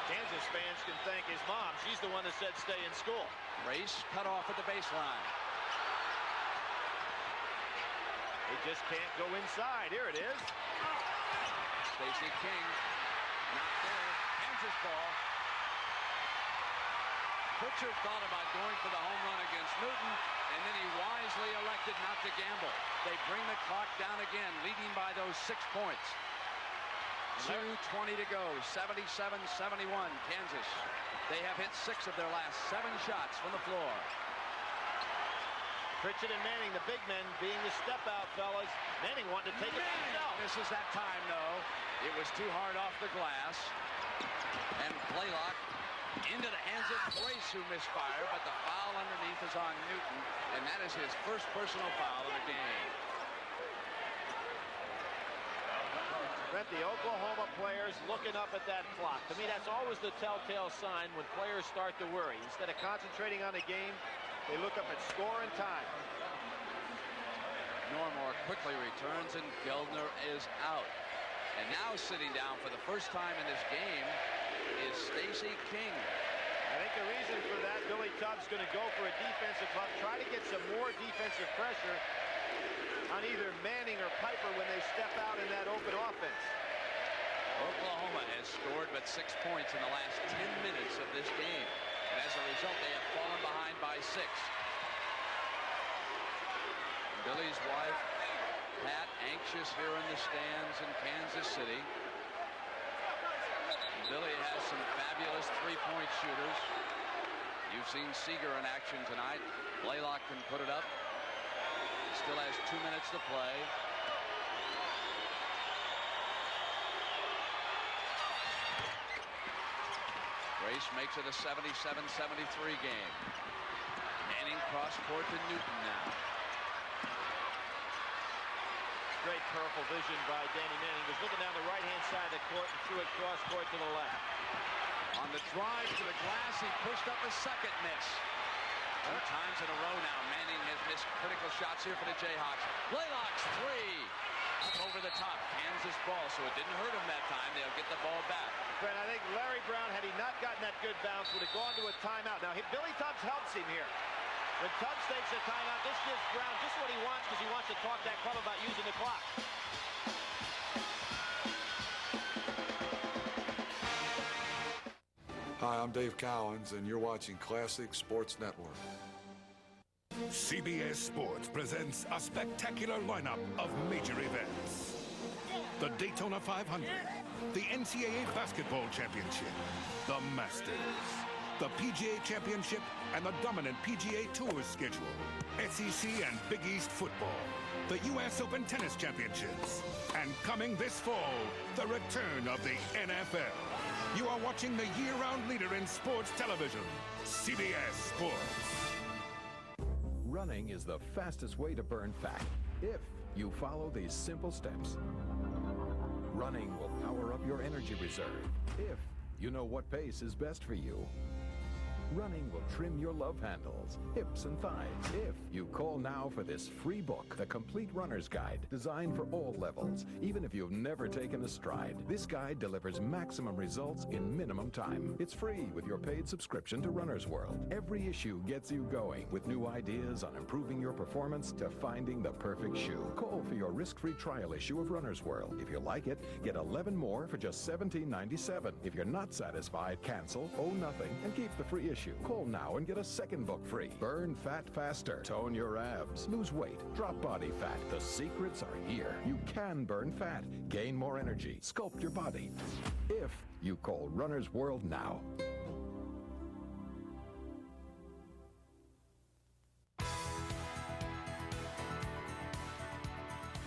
Kansas fans can thank his mom. She's the one that said stay in school. Race cut off at the baseline. They just can't go inside. Here it is. Stacey King, not there. Kansas ball. Pritchard thought about going for the home run against Newton, and then he wisely elected not to gamble. They bring the clock down again, leading by those 6 points. 2:20 to go, 77-71, Kansas. They have hit 6 of their last 7 shots from the floor. Pritchard and Manning, the big men, being the step-out fellas. Manning wanted to take it himself. Misses that time, though. It was too hard off the glass. And Blaylock into the hands of Grace, who misfired, but the foul underneath is on Newton, and that is his first personal foul of the game. Brent, the Oklahoma players looking up at that clock. To me, that's always the telltale sign when players start to worry. Instead of concentrating on the game, they look up at score and time. Normore quickly returns, and Gildner is out. And now sitting down for the first time in this game is Stacey King. I think the reason for that, Billy Tubbs going to go for a defensive puck, try to get some more defensive pressure on either Manning or Piper when they step out in that open offense. Oklahoma has scored but 6 points in the last 10 minutes of this game. And as a result, they have fallen behind by 6. Billy's wife, Pat, anxious here in the stands in Kansas City. Billy has some fabulous three-point shooters. You've seen Seeger in action tonight. Blaylock can put it up. Still has 2 minutes to play. Grace makes it a 77-73 game. Manning cross court to Newton now. Great careful vision by Danny Manning. He was looking down the right-hand side of the court and threw it cross court to the left. On the drive to the glass, he pushed up a second miss. 2 times in a row now, Manning has missed critical shots here for the Jayhawks. Blaylock's 3. Up over the top. Kansas ball, so it didn't hurt him that time. They'll get the ball back. Brent, I think Larry Brown, had he not gotten that good bounce, would have gone to a timeout. Now, Billy Tubbs helps him here. When Tubbs takes a timeout, this gives Brown just what he wants because he wants to talk that club about using the clock. Hi, I'm Dave Cowens, and you're watching Classic Sports Network. CBS Sports presents a spectacular lineup of major events. The Daytona 500, the NCAA Basketball Championship, the Masters, the PGA Championship, and the dominant PGA Tour schedule, SEC and Big East football, the U.S. Open Tennis Championships, and coming this fall, the return of the NFL. You are watching the year-round leader in sports television, CBS Sports. Running is the fastest way to burn fat if you follow these simple steps. Running will power up your energy reserve if you know what pace is best for you. Running will trim your love handles, hips, and thighs if you call now for this free book, The Complete Runner's Guide, designed for all levels, even if you've never taken a stride. This guide delivers maximum results in minimum time. It's free with your paid subscription to Runner's World. Every issue gets you going with new ideas on improving your performance to finding the perfect shoe. Call for your risk-free trial issue of Runner's World. If you like it, get 11 more for just $17.97. If you're not satisfied, cancel, owe nothing, and keep the free issue. Call now and get a second book free. Burn fat faster, tone your abs, lose weight, drop body fat. The secrets are here. You can burn fat, gain more energy, sculpt your body. If you call Runner's World now.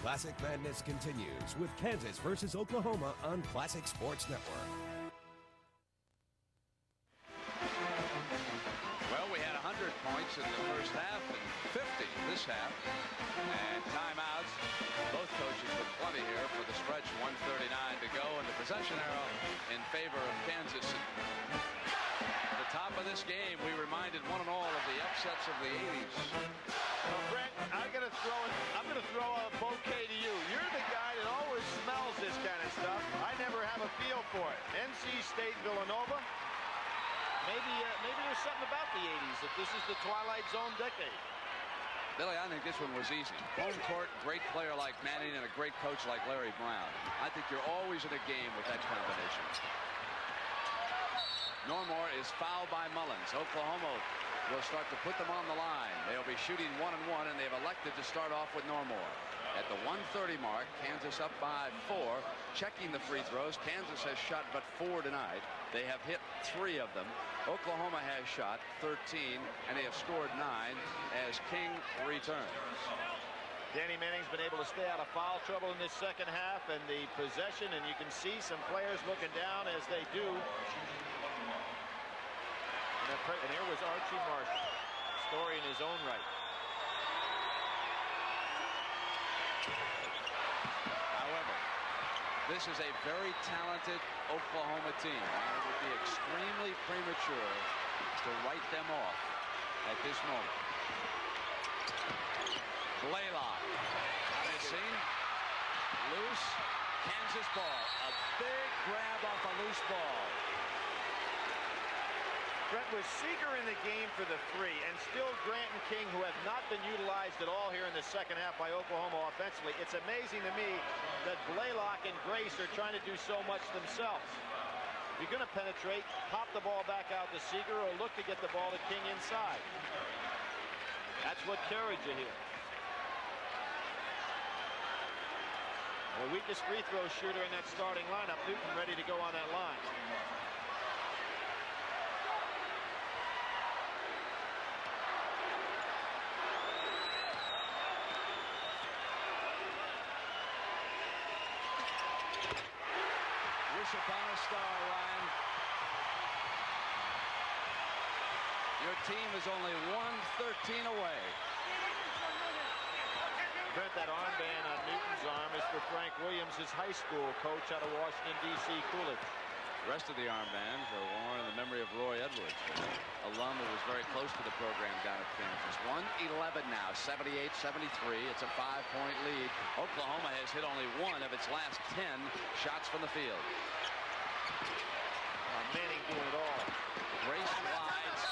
Classic Madness continues with Kansas versus Oklahoma on Classic Sports Network. Well, we had 100 points in the first half and 50 this half. And timeouts. Both coaches with plenty here for the stretch. 1:39 to go, and the possession arrow in favor of Kansas. At the top of this game, we reminded one and all of the upsets of the 80s. Well, Brent, I'm going to throw a bouquet to you. You're the guy that always smells this kind of stuff. I never have a feel for it. NC State, Villanova. Maybe there's something about the 80s, that this is the Twilight Zone decade. Billy, I think this one was easy. Home court, great player like Manning, and a great coach like Larry Brown. I think you're always in a game with that combination. Normore is fouled by Mullins. Oklahoma will start to put them on the line. They'll be shooting 1-1, and they've elected to start off with Normore. At the 1:30 mark, Kansas up by 4. Checking the free throws. Kansas has shot but 4 tonight. They have hit 3 of them. Oklahoma has shot 13, and they have scored 9 as King returns. Danny Manning's been able to stay out of foul trouble in this second half, and the possession, and you can see some players looking down as they do. And here was Archie Marshall. Story in his own right. However, this is a very talented Oklahoma team. And it would be extremely premature to write them off at this moment. Blaylock. Have you seen? Loose. Kansas ball. A big grab off a loose ball. Brett, was Seeger in the game for the 3, and still Grant and King, who have not been utilized at all here in the second half by Oklahoma offensively. It's amazing to me that Blaylock and Grace are trying to do so much themselves. If you're going to penetrate, pop the ball back out to Seeger or look to get the ball to King inside. That's what carried you here. The weakest free throw shooter in that starting lineup, Newton, ready to go on that line. Upon a star, Ryan. Your team is only 113 away. Brent, that armband on Newton's arm is for Frank Williams, his high school coach out of Washington, D.C. Coolidge. The rest of the armbands are worn in the memory of Roy Edwards, an alum who was very close to the program down at Kansas. 111 now, 78-73. It's a 5-point lead. Oklahoma has hit only 1 of its last 10 shots from the field. Manning doing it all. Grace glides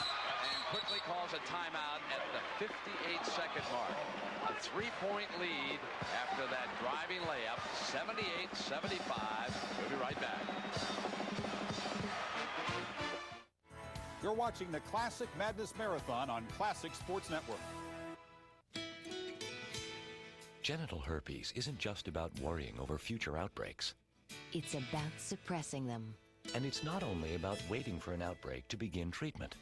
and quickly calls a timeout at the 58-second mark. A 3-point lead after that driving layup, 78-75. We'll be right back. You're watching the Classic Madness Marathon on Classic Sports Network. Genital herpes isn't just about worrying over future outbreaks. It's about suppressing them. And it's not only about waiting for an outbreak to begin treatment.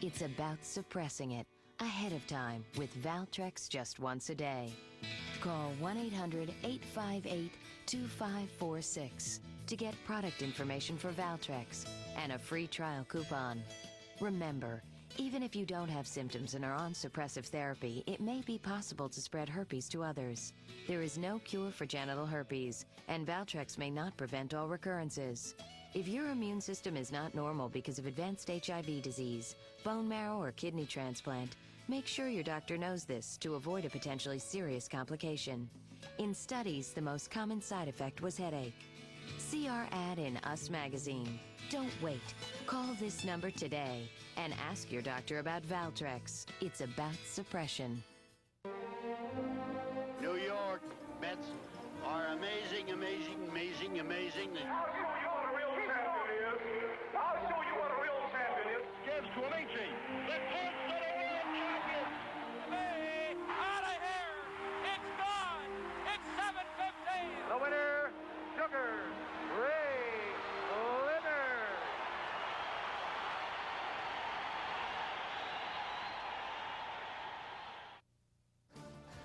It's about suppressing it ahead of time with Valtrex just once a day. Call 1-800-858-2546 to get product information for Valtrex and a free trial coupon. Remember, even if you don't have symptoms and are on suppressive therapy, it may be possible to spread herpes to others. There is no cure for genital herpes, and Valtrex may not prevent all recurrences. If your immune system is not normal because of advanced HIV disease, bone marrow, or kidney transplant, make sure your doctor knows this to avoid a potentially serious complication. In studies, the most common side effect was headache. See our ad in Us Magazine. Don't wait. Call this number today and ask your doctor about Valtrex. It's about suppression. New York Mets are amazing, amazing, amazing, amazing. I'll show you what a real champion is. I'll show you what a real champion is. Gibbs to Amici. The Mets are the real champions. Hey, out of here! It's gone! It's 7:15! The winner, Sugar Ray Leonard.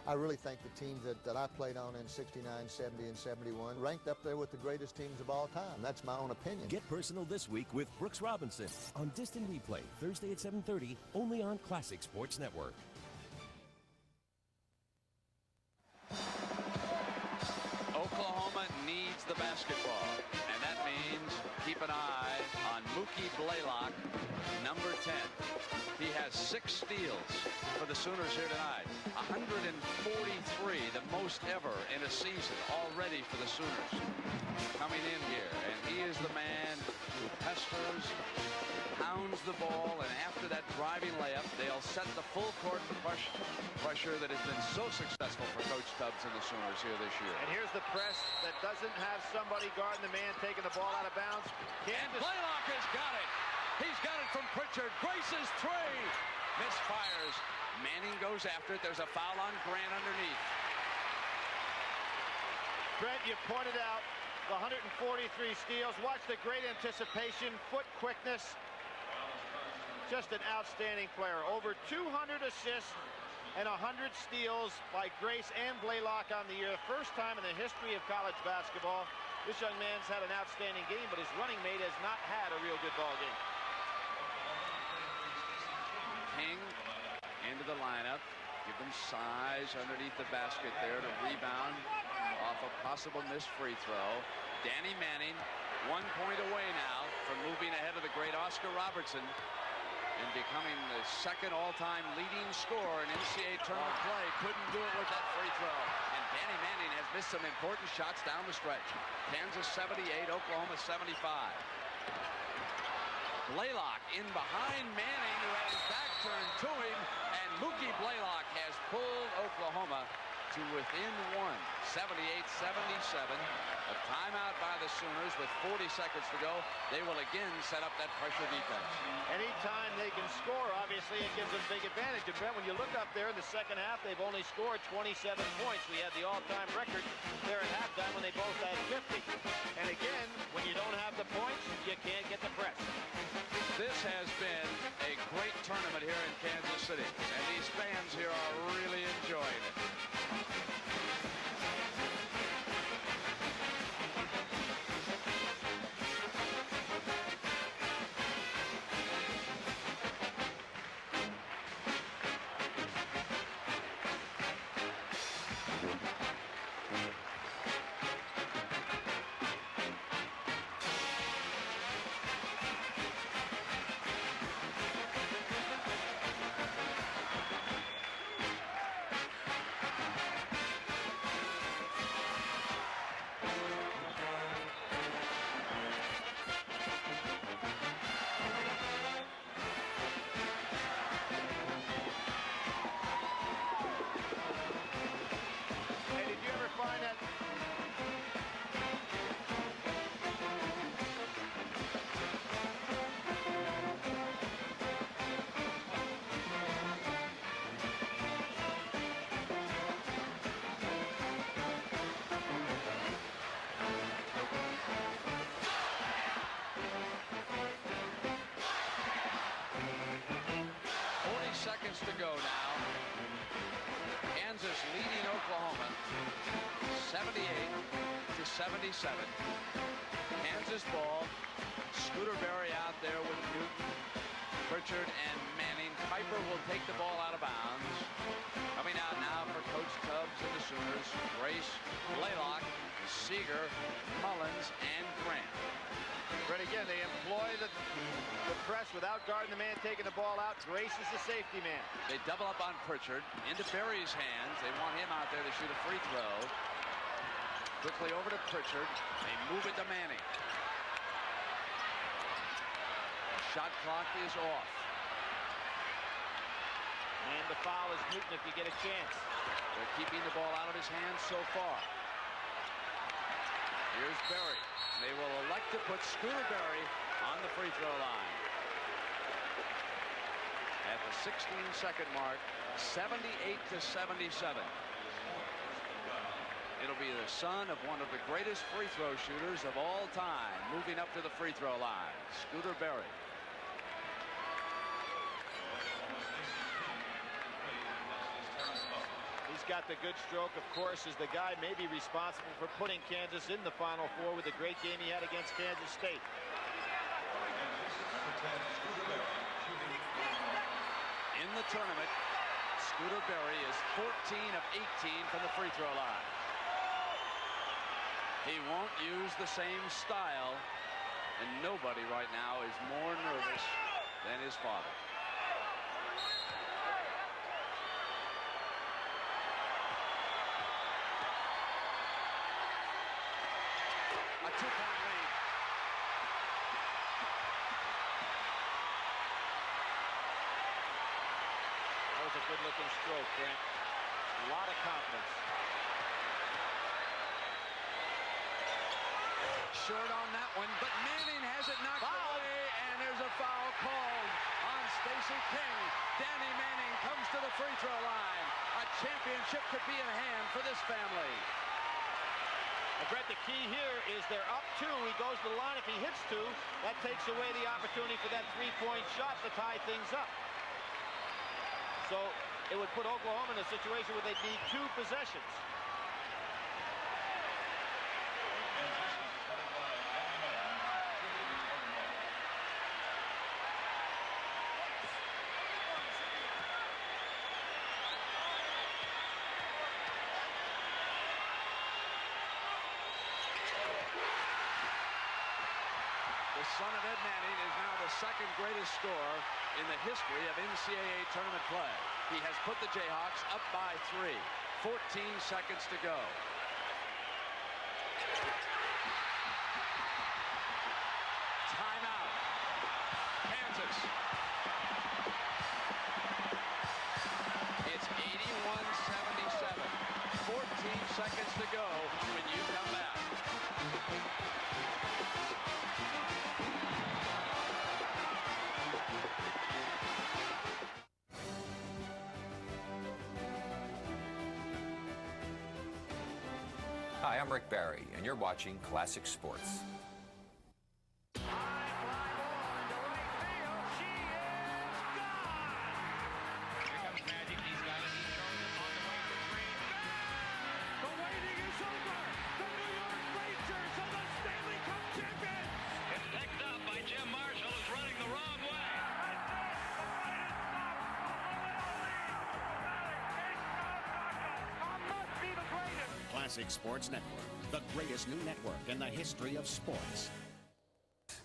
I really think the teams that I played on in 69, 70, and 71 ranked up there with the greatest teams of all time. That's my own opinion. Get personal this week with Brooks Robinson on Distant Replay, Thursday at 7:30, only on Classic Sports Network. Oklahoma needs the basketball, and that means keep an eye on Mookie Blaylock, number 10. He has 6 steals for the Sooners here tonight. 143, the most ever in a season already for the Sooners. Coming in here, and he is the man who pesters, pounds the ball, and after that driving layup, they'll set the full court pressure that has been so successful for Coach Stubbs and the Sooners here this year. And here's the press that doesn't have somebody guarding the man taking the ball out of bounds. And Blaylock has got it. He's got it from Pritchard. Grace's 3. Misfires. Manning goes after it. There's a foul on Grant underneath. Brent, you pointed out the 143 steals. Watch the great anticipation, foot quickness. Just an outstanding player. Over 200 assists and 100 steals by Grace and Blaylock on the year. First time in the history of college basketball. This young man's had an outstanding game, but his running mate has not had a real good ball game. King into the lineup. Give them size underneath the basket there to rebound off a possible missed free throw. Danny Manning 1 point away now from moving ahead of the great Oscar Robertson and becoming the second all-time leading scorer in NCAA tournament play. Couldn't do it with that free throw. And Danny Manning has missed some important shots down the stretch. Kansas 78, Oklahoma 75. Blaylock in behind Manning, who had his back turned to him, and Mookie Blaylock has pulled Oklahoma to within 1, 78-77. A timeout by the Sooners with 40 seconds to go. They will again set up that pressure defense. Anytime they can score, obviously, it gives them big advantage. And Brent, when you look up there in the second half, they've only scored 27 points. We had the all-time record there at halftime when they both had 50. And again, when you don't have the points, you can't get the press. This has been a great tournament here in Kansas City, and these fans here are really enjoying it. Seconds to go now. Kansas leading Oklahoma 78-77. Kansas ball. Scooter Berry out there with Newton. Pritchard and Manning. Piper will take the ball out of bounds. Coming out now for Coach Tubbs and the Sooners. Grace, Blaylock, Seeger, Mullins, and Grant. But again, they employ the press without guarding the man taking the ball out. Grace is the safety man. They double up on Pritchard. Into Berry's hands. They want him out there to shoot a free throw. Quickly over to Pritchard. They move it to Manning. Shot clock is off. And the foul is Newton if you get a chance. They're keeping the ball out of his hands so far. Here's Berry. They will elect to put Scooter Berry on the free throw line. At the 16-second mark, 78-77. It'll be the son of one of the greatest free throw shooters of all time moving up to the free throw line, Scooter Berry. He's got the good stroke, of course, is the guy maybe responsible for putting Kansas in the Final Four with the great game he had against Kansas State. In the tournament, Scooter Berry is 14 of 18 from the free throw line. He won't use the same style, and nobody right now is more nervous than his father. A 2-point lead. That was a good-looking stroke, Brent. A lot of confidence. Short on that one, but Manning has it knocked away, and there's a foul called on Stacey King. Danny Manning comes to the free throw line. A championship could be in hand for this family. Brett, the key here is they're up 2. He goes to the line. If he hits 2, that takes away the opportunity for that three-point shot to tie things up. So it would put Oklahoma in a situation where they need 2 possessions. The son of Ed Manning is now the second greatest scorer in the history of NCAA tournament play. He has put the Jayhawks up by 3. 14 seconds to go. Timeout. Kansas. It's 81-77. 14 seconds to go when you come back. Hi, I'm Rick Barry, and you're watching Classic Sports. Classic Sports Network, the greatest new network in the history of sports.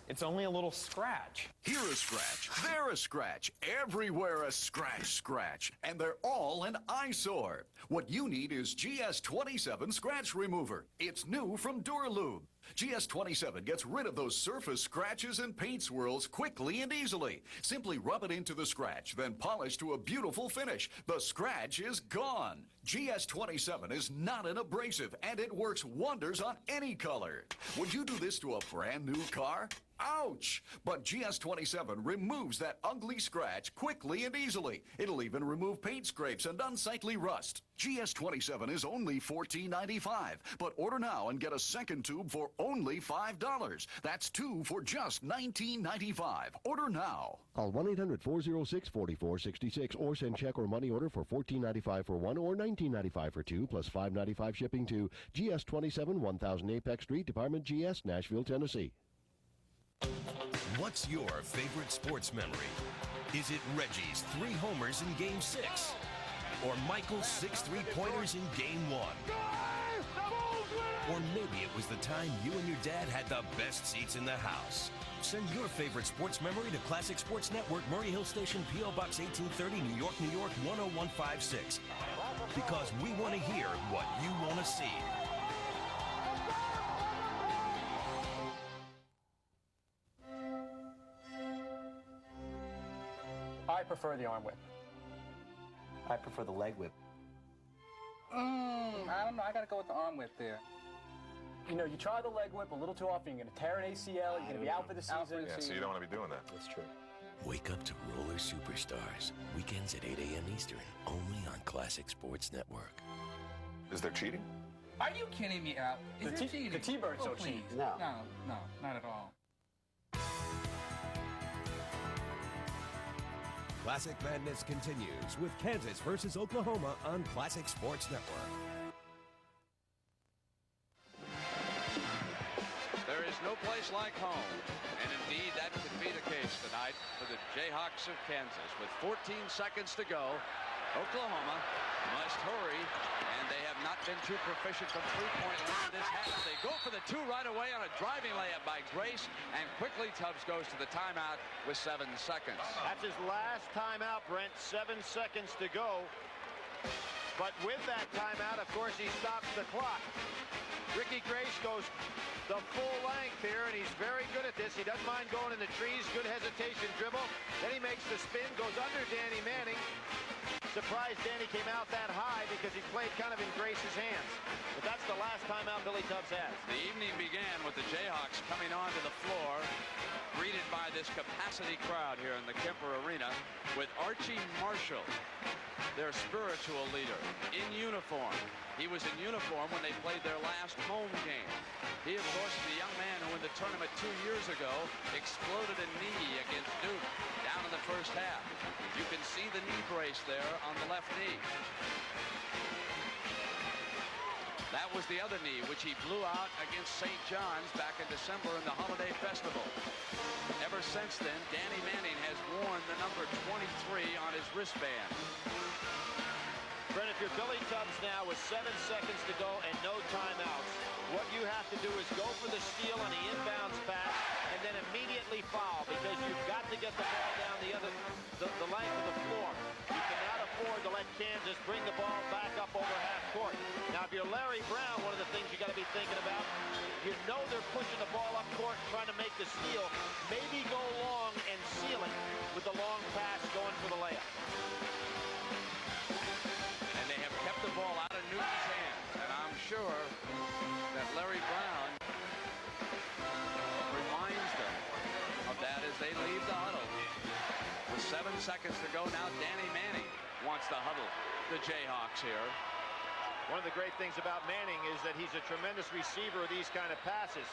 It's only a little scratch. Here a scratch, there a scratch, everywhere a scratch. And they're all an eyesore. What you need is GS27 Scratch Remover. It's new from Duralube. GS27 gets rid of those surface scratches and paint swirls quickly and easily. Simply rub it into the scratch, then polish to a beautiful finish. The scratch is gone. GS27 is not an abrasive, and it works wonders on any color. Would you do this to a brand new car? Ouch! But GS27 removes that ugly scratch quickly and easily. It'll even remove paint scrapes and unsightly rust. GS27 is only $14.95, but order now and get a second tube for only $5. That's 2 for just $19.95. Order now. Call 1-800-406-4466 or send check or money order for $14.95 for one or $19.95 for two, plus $5.95 shipping to GS27, 1000 Apex Street, Department GS, Nashville, Tennessee. What's your favorite sports memory? Is it Reggie's 3 homers in Game 6? Or Michael's 6 3-pointers in Game 1? Or maybe it was the time you and your dad had the best seats in the house. Send your favorite sports memory to Classic Sports Network, Murray Hill Station, P.O. Box 1830, New York, New York, 10156. Because we want to hear what you want to see. I prefer the arm whip. I prefer the leg whip. I don't know. I got to go with the arm whip there. You know, you try the leg whip a little too often, you're going to tear an ACL, you're going to be out for the season. Yeah, so you don't want to be doing that. That's true. Wake up to Roller Superstars. Weekends at 8 a.m. Eastern, only on Classic Sports Network. Is there cheating? Are you kidding me, Al? Is there cheating? The T-Birds don't cheat. No, not at all. Classic Madness continues with Kansas versus Oklahoma on Classic Sports Network. There is no place like home, and indeed that could be the case tonight for the Jayhawks of Kansas. With 14 seconds to go, Oklahoma must hurry, and they have not been too proficient from three-point line this half. They go for the 2 right away on a driving layup by Grace, and quickly Tubbs goes to the timeout with 7 seconds. That's his last timeout, Brent. 7 seconds to go. But with that timeout, of course, he stops the clock. Ricky Grace goes the full length here, and he's very good at this. He doesn't mind going in the trees. Good hesitation dribble. Then he makes the spin, goes under Danny Manning. Surprised Danny came out that high because he played kind of in Grace's hands. But that's the last timeout Billy Tubbs has. The evening began with the Jayhawks coming onto the floor, greeted by this capacity crowd here in the Kemper Arena, with Archie Marshall, their spiritual leader, in uniform. He was in uniform when they played their last home game. He, of course, is the young man who in the tournament 2 years ago exploded a knee against Duke down in the first half. You can see the knee brace there on the left knee. That was the other knee, which he blew out against St. John's back in December in the Holiday Festival. Ever since then, Danny Manning has worn the number 23 on his wristband. Brent, if you're Billy Tubbs now with 7 seconds to go and no timeouts, what you have to do is go for the steal on the inbounds pass and then immediately foul, because you've got to get the ball down the length of the floor. You cannot afford to let Kansas bring the ball back up over half court. Now, if you're Larry Brown, one of the things you got to be thinking about, you know they're pushing the ball up court trying to make the steal. Maybe go long and seal it with the long pass going for the layup. And they have kept the ball out of Newton's hands, and I'm sure that Larry Brown reminds them of that as they leave the huddle. With 7 seconds to go now, Danny Manning wants to huddle the Jayhawks here. One of the great things about Manning is that he's a tremendous receiver of these kind of passes.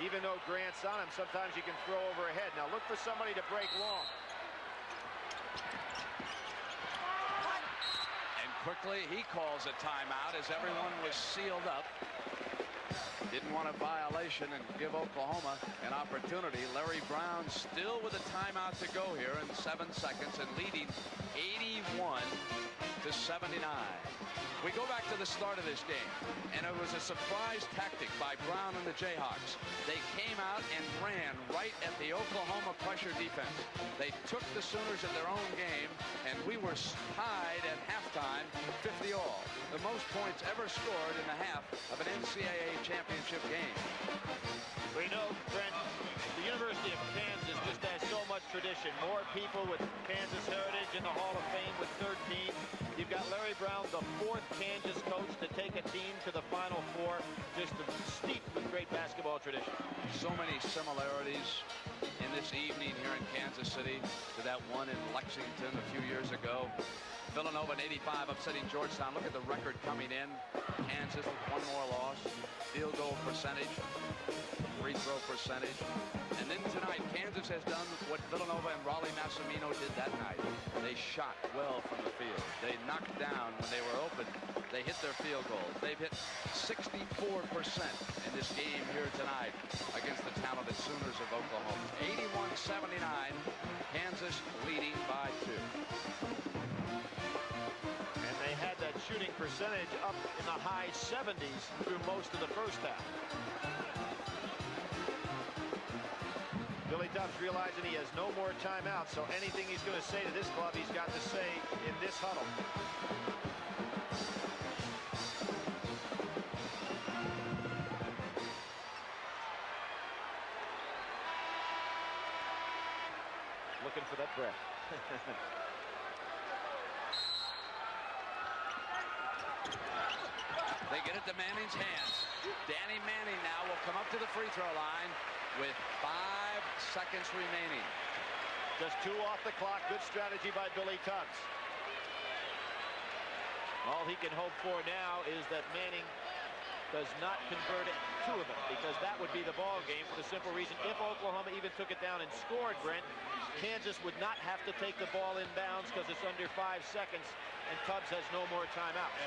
Even though Grant's on him, sometimes you can throw overhead. Now look for somebody to break long. And quickly he calls a timeout as everyone was sealed up. Didn't want a violation and give Oklahoma an opportunity. Larry Brown still with a timeout to go here in 7 seconds and leading 81-79. We go back to the start of this game, and it was a surprise tactic by Brown and the Jayhawks. They came out and ran right at the Oklahoma pressure defense. They took the Sooners at their own game, and we were tied at halftime 50 all. The most points ever scored in the half of an NCAA championship game. We know, Brent, the University of Kansas just has so much tradition. More people with Kansas heritage in the Hall of Fame with 13. You've got Larry Brown, the 4th Kansas coach to take a team to the Final Four. Just steeped with great basketball tradition. So many similarities in this evening here in Kansas City to that one in Lexington a few years ago. Villanova in 85 upsetting Georgetown. Look at the record coming in. Kansas with 1 more loss. Field goal percentage. Free throw percentage. And then tonight, Kansas has done what Villanova and Raleigh Massimino did that night. They shot well from the field. They knocked down when they were open. They hit their field goals. They've hit 64% in this game here tonight against the talented Sooners of Oklahoma. 81-79. Kansas leading by 2. And they had that shooting percentage up in the high 70s through most of the first half. Billy Tubbs realizing he has no more timeouts, so anything he's going to say to this club, he's got to say in this huddle. Looking for that breath. They get it to Manning's hands. Danny Manning now will come up to the free throw line with 5 seconds remaining. Just 2 off the clock. Good strategy by Billy Tubbs. All he can hope for now is that Manning does not convert 2 of them, because that would be the ball game, for the simple reason if Oklahoma even took it down and scored, Brent, Kansas would not have to take the ball in bounds because it's under 5 seconds and Tubbs has no more timeouts.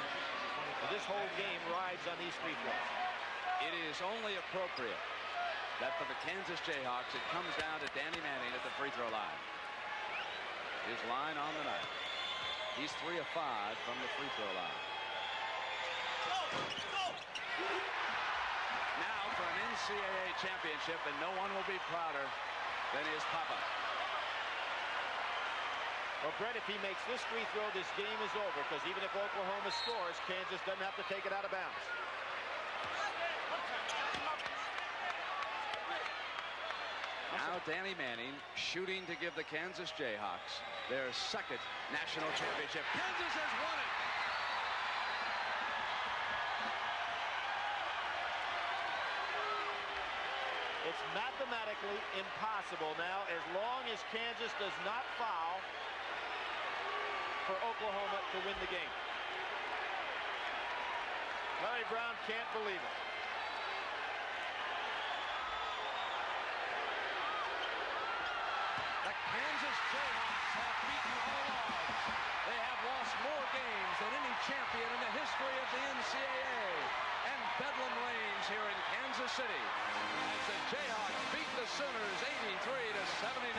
So this whole game rides on these free throws. It is only appropriate that for the Kansas Jayhawks it comes down to Danny Manning at the free throw line. His line on the night. He's 3 of 5 from the free throw line. Now for an NCAA championship, and no one will be prouder than his papa. Well, Brett, if he makes this free throw, this game is over, because even if Oklahoma scores, Kansas doesn't have to take it out of bounds. Now Danny Manning shooting to give the Kansas Jayhawks their 2nd national championship. Kansas has won it. It's mathematically impossible now, as long as Kansas does not foul, for Oklahoma to win the game. Larry Brown can't believe it. The Kansas Jayhawks have beaten all odds. They have lost more games than any champion in the history of the NCAA. And bedlam reigns here in Kansas City as the Jayhawks beat the Sooners 83-79.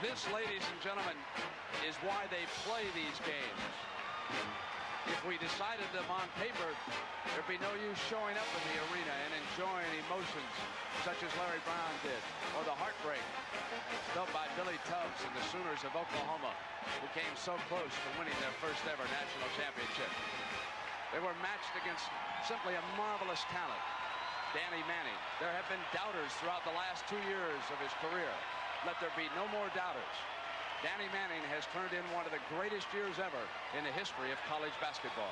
This, ladies and gentlemen, is why they play these games. If we decided them on paper, there'd be no use showing up in the arena and enjoying emotions such as Larry Brown did, or the heartbreak felt by Billy Tubbs and the Sooners of Oklahoma, who came so close to winning their first ever national championship. They were matched against simply a marvelous talent, Danny Manning. There have been doubters throughout the last 2 years of his career. Let there be no more doubters. Danny Manning has turned in one of the greatest years ever in the history of college basketball.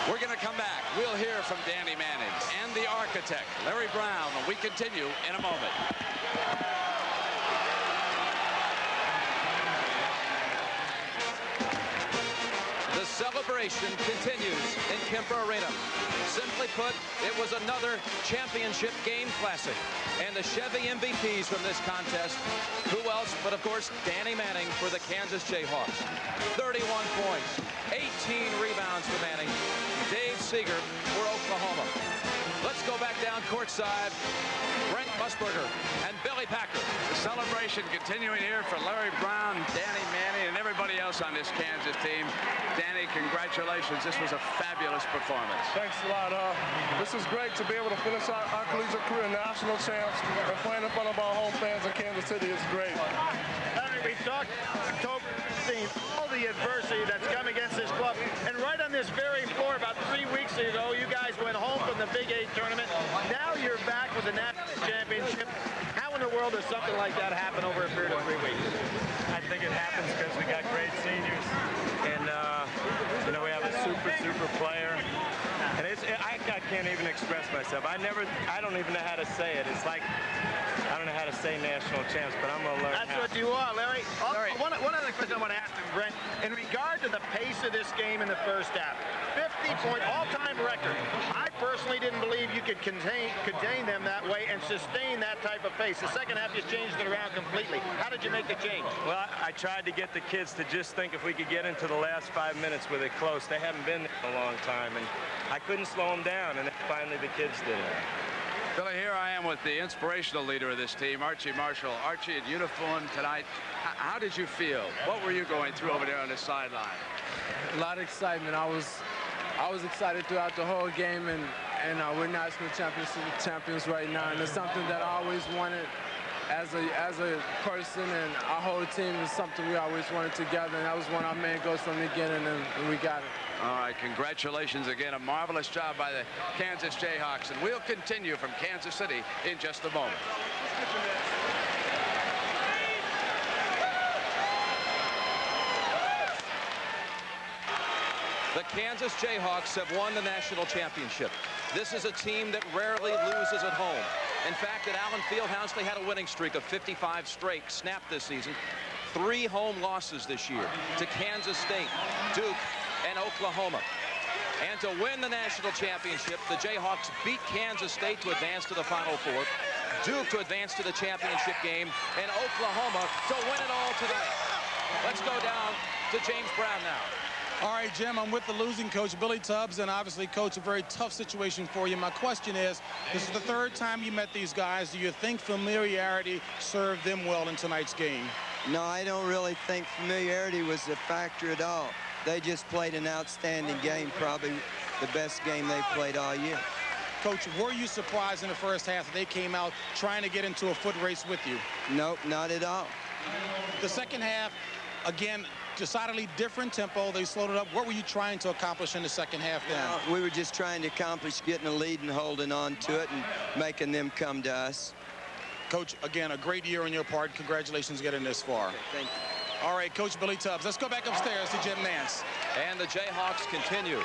We're going to come back. We'll hear from Danny Manning and the architect, Larry Brown, when we continue in a moment. The celebration continues in Kemper Arena. Simply put, it was another championship game classic. And the Chevy MVPs from this contest, who else but, of course, Danny Manning for the Kansas Jayhawks. 31 points, 18 rebounds for Manning, Dave Seeger for Oklahoma. Let's go back down courtside, Brent Musburger and Billy Packer. The celebration continuing here for Larry Brown, Danny Manning, and everybody else on this Kansas team. Danny, congratulations. This was a fabulous performance. Thanks a lot. This is great to be able to finish our collegiate career national champs and playing in front of our home fans in Kansas City is great. We talked all the adversity that's come against this club, and right on this very floor about 3 weeks ago, you guys went home from the Big 8 tournament. Now you're back with the national championship. How in the world does something like that happen over a period of 3 weeks? I think it happens because we got great seniors, and you know, we have a super player, and I can't even express myself. I don't even know how to say it. It's like, I don't know how to say national champs, but I'm gonna learn. That's what you are, Larry. One other question I want to ask him, Brent. In regard to the pace of this game in the first half, 50-point all-time record. I personally didn't believe you could contain them that way and sustain that type of pace. The second half, you changed it around completely. How did you make the change? Well, I tried to get the kids to just think if we could get into the last 5 minutes with it close. They haven't been there in a long time, and I couldn't slow them down, and then finally the kids did it. Billy, here I am with the inspirational leader of this team, Archie Marshall. Archie, in uniform tonight, how did you feel? What were you going through over there on the sideline? A lot of excitement. I was excited throughout the whole game, and we're national champions right now, and it's something that I always wanted as a person, and our whole team is something we always wanted together, and that was one of our main goals from the beginning, and we got it. All right, congratulations again. A marvelous job by the Kansas Jayhawks, and we'll continue from Kansas City in just a moment. The Kansas Jayhawks have won the national championship. This is a team that rarely loses at home. In fact, at Allen Fieldhouse, they had a winning streak of 55 straight snapped this season. 3 home losses this year to Kansas State, Duke, and Oklahoma. And to win the national championship, the Jayhawks beat Kansas State to advance to the Final Four, Duke to advance to the championship game, and Oklahoma to win it all tonight. Let's go down to James Brown now. All right, Jim, I'm with the losing coach, Billy Tubbs, and obviously, Coach, a very tough situation for you. My question is, this is the 3rd time you met these guys. Do you think familiarity served them well in tonight's game? No, I don't really think familiarity was a factor at all. They just played an outstanding game, probably the best game they've played all year. Coach, were you surprised in the first half that they came out trying to get into a foot race with you? Nope, not at all. The second half, again, decidedly different tempo. They slowed it up. What were you trying to accomplish in the second half then? We were just trying to accomplish getting a lead and holding on to it and making them come to us. Coach, again, a great year on your part. Congratulations getting this far. Okay, thank you. All right, Coach Billy Tubbs. Let's go back upstairs to Jim Nance. And the Jayhawks continue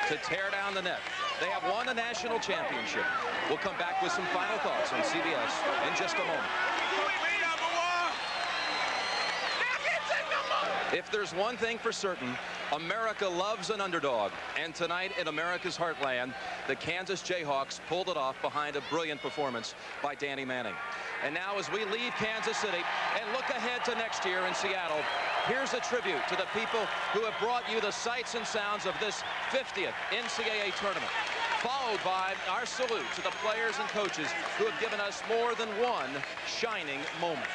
to tear down the net. They have won the national championship. We'll come back with some final thoughts on CBS in just a moment. If there's one thing for certain, America loves an underdog. And tonight in America's heartland, the Kansas Jayhawks pulled it off behind a brilliant performance by Danny Manning. And now as we leave Kansas City and look ahead to next year in Seattle, here's a tribute to the people who have brought you the sights and sounds of this 50th NCAA tournament, followed by our salute to the players and coaches who have given us more than one shining moment.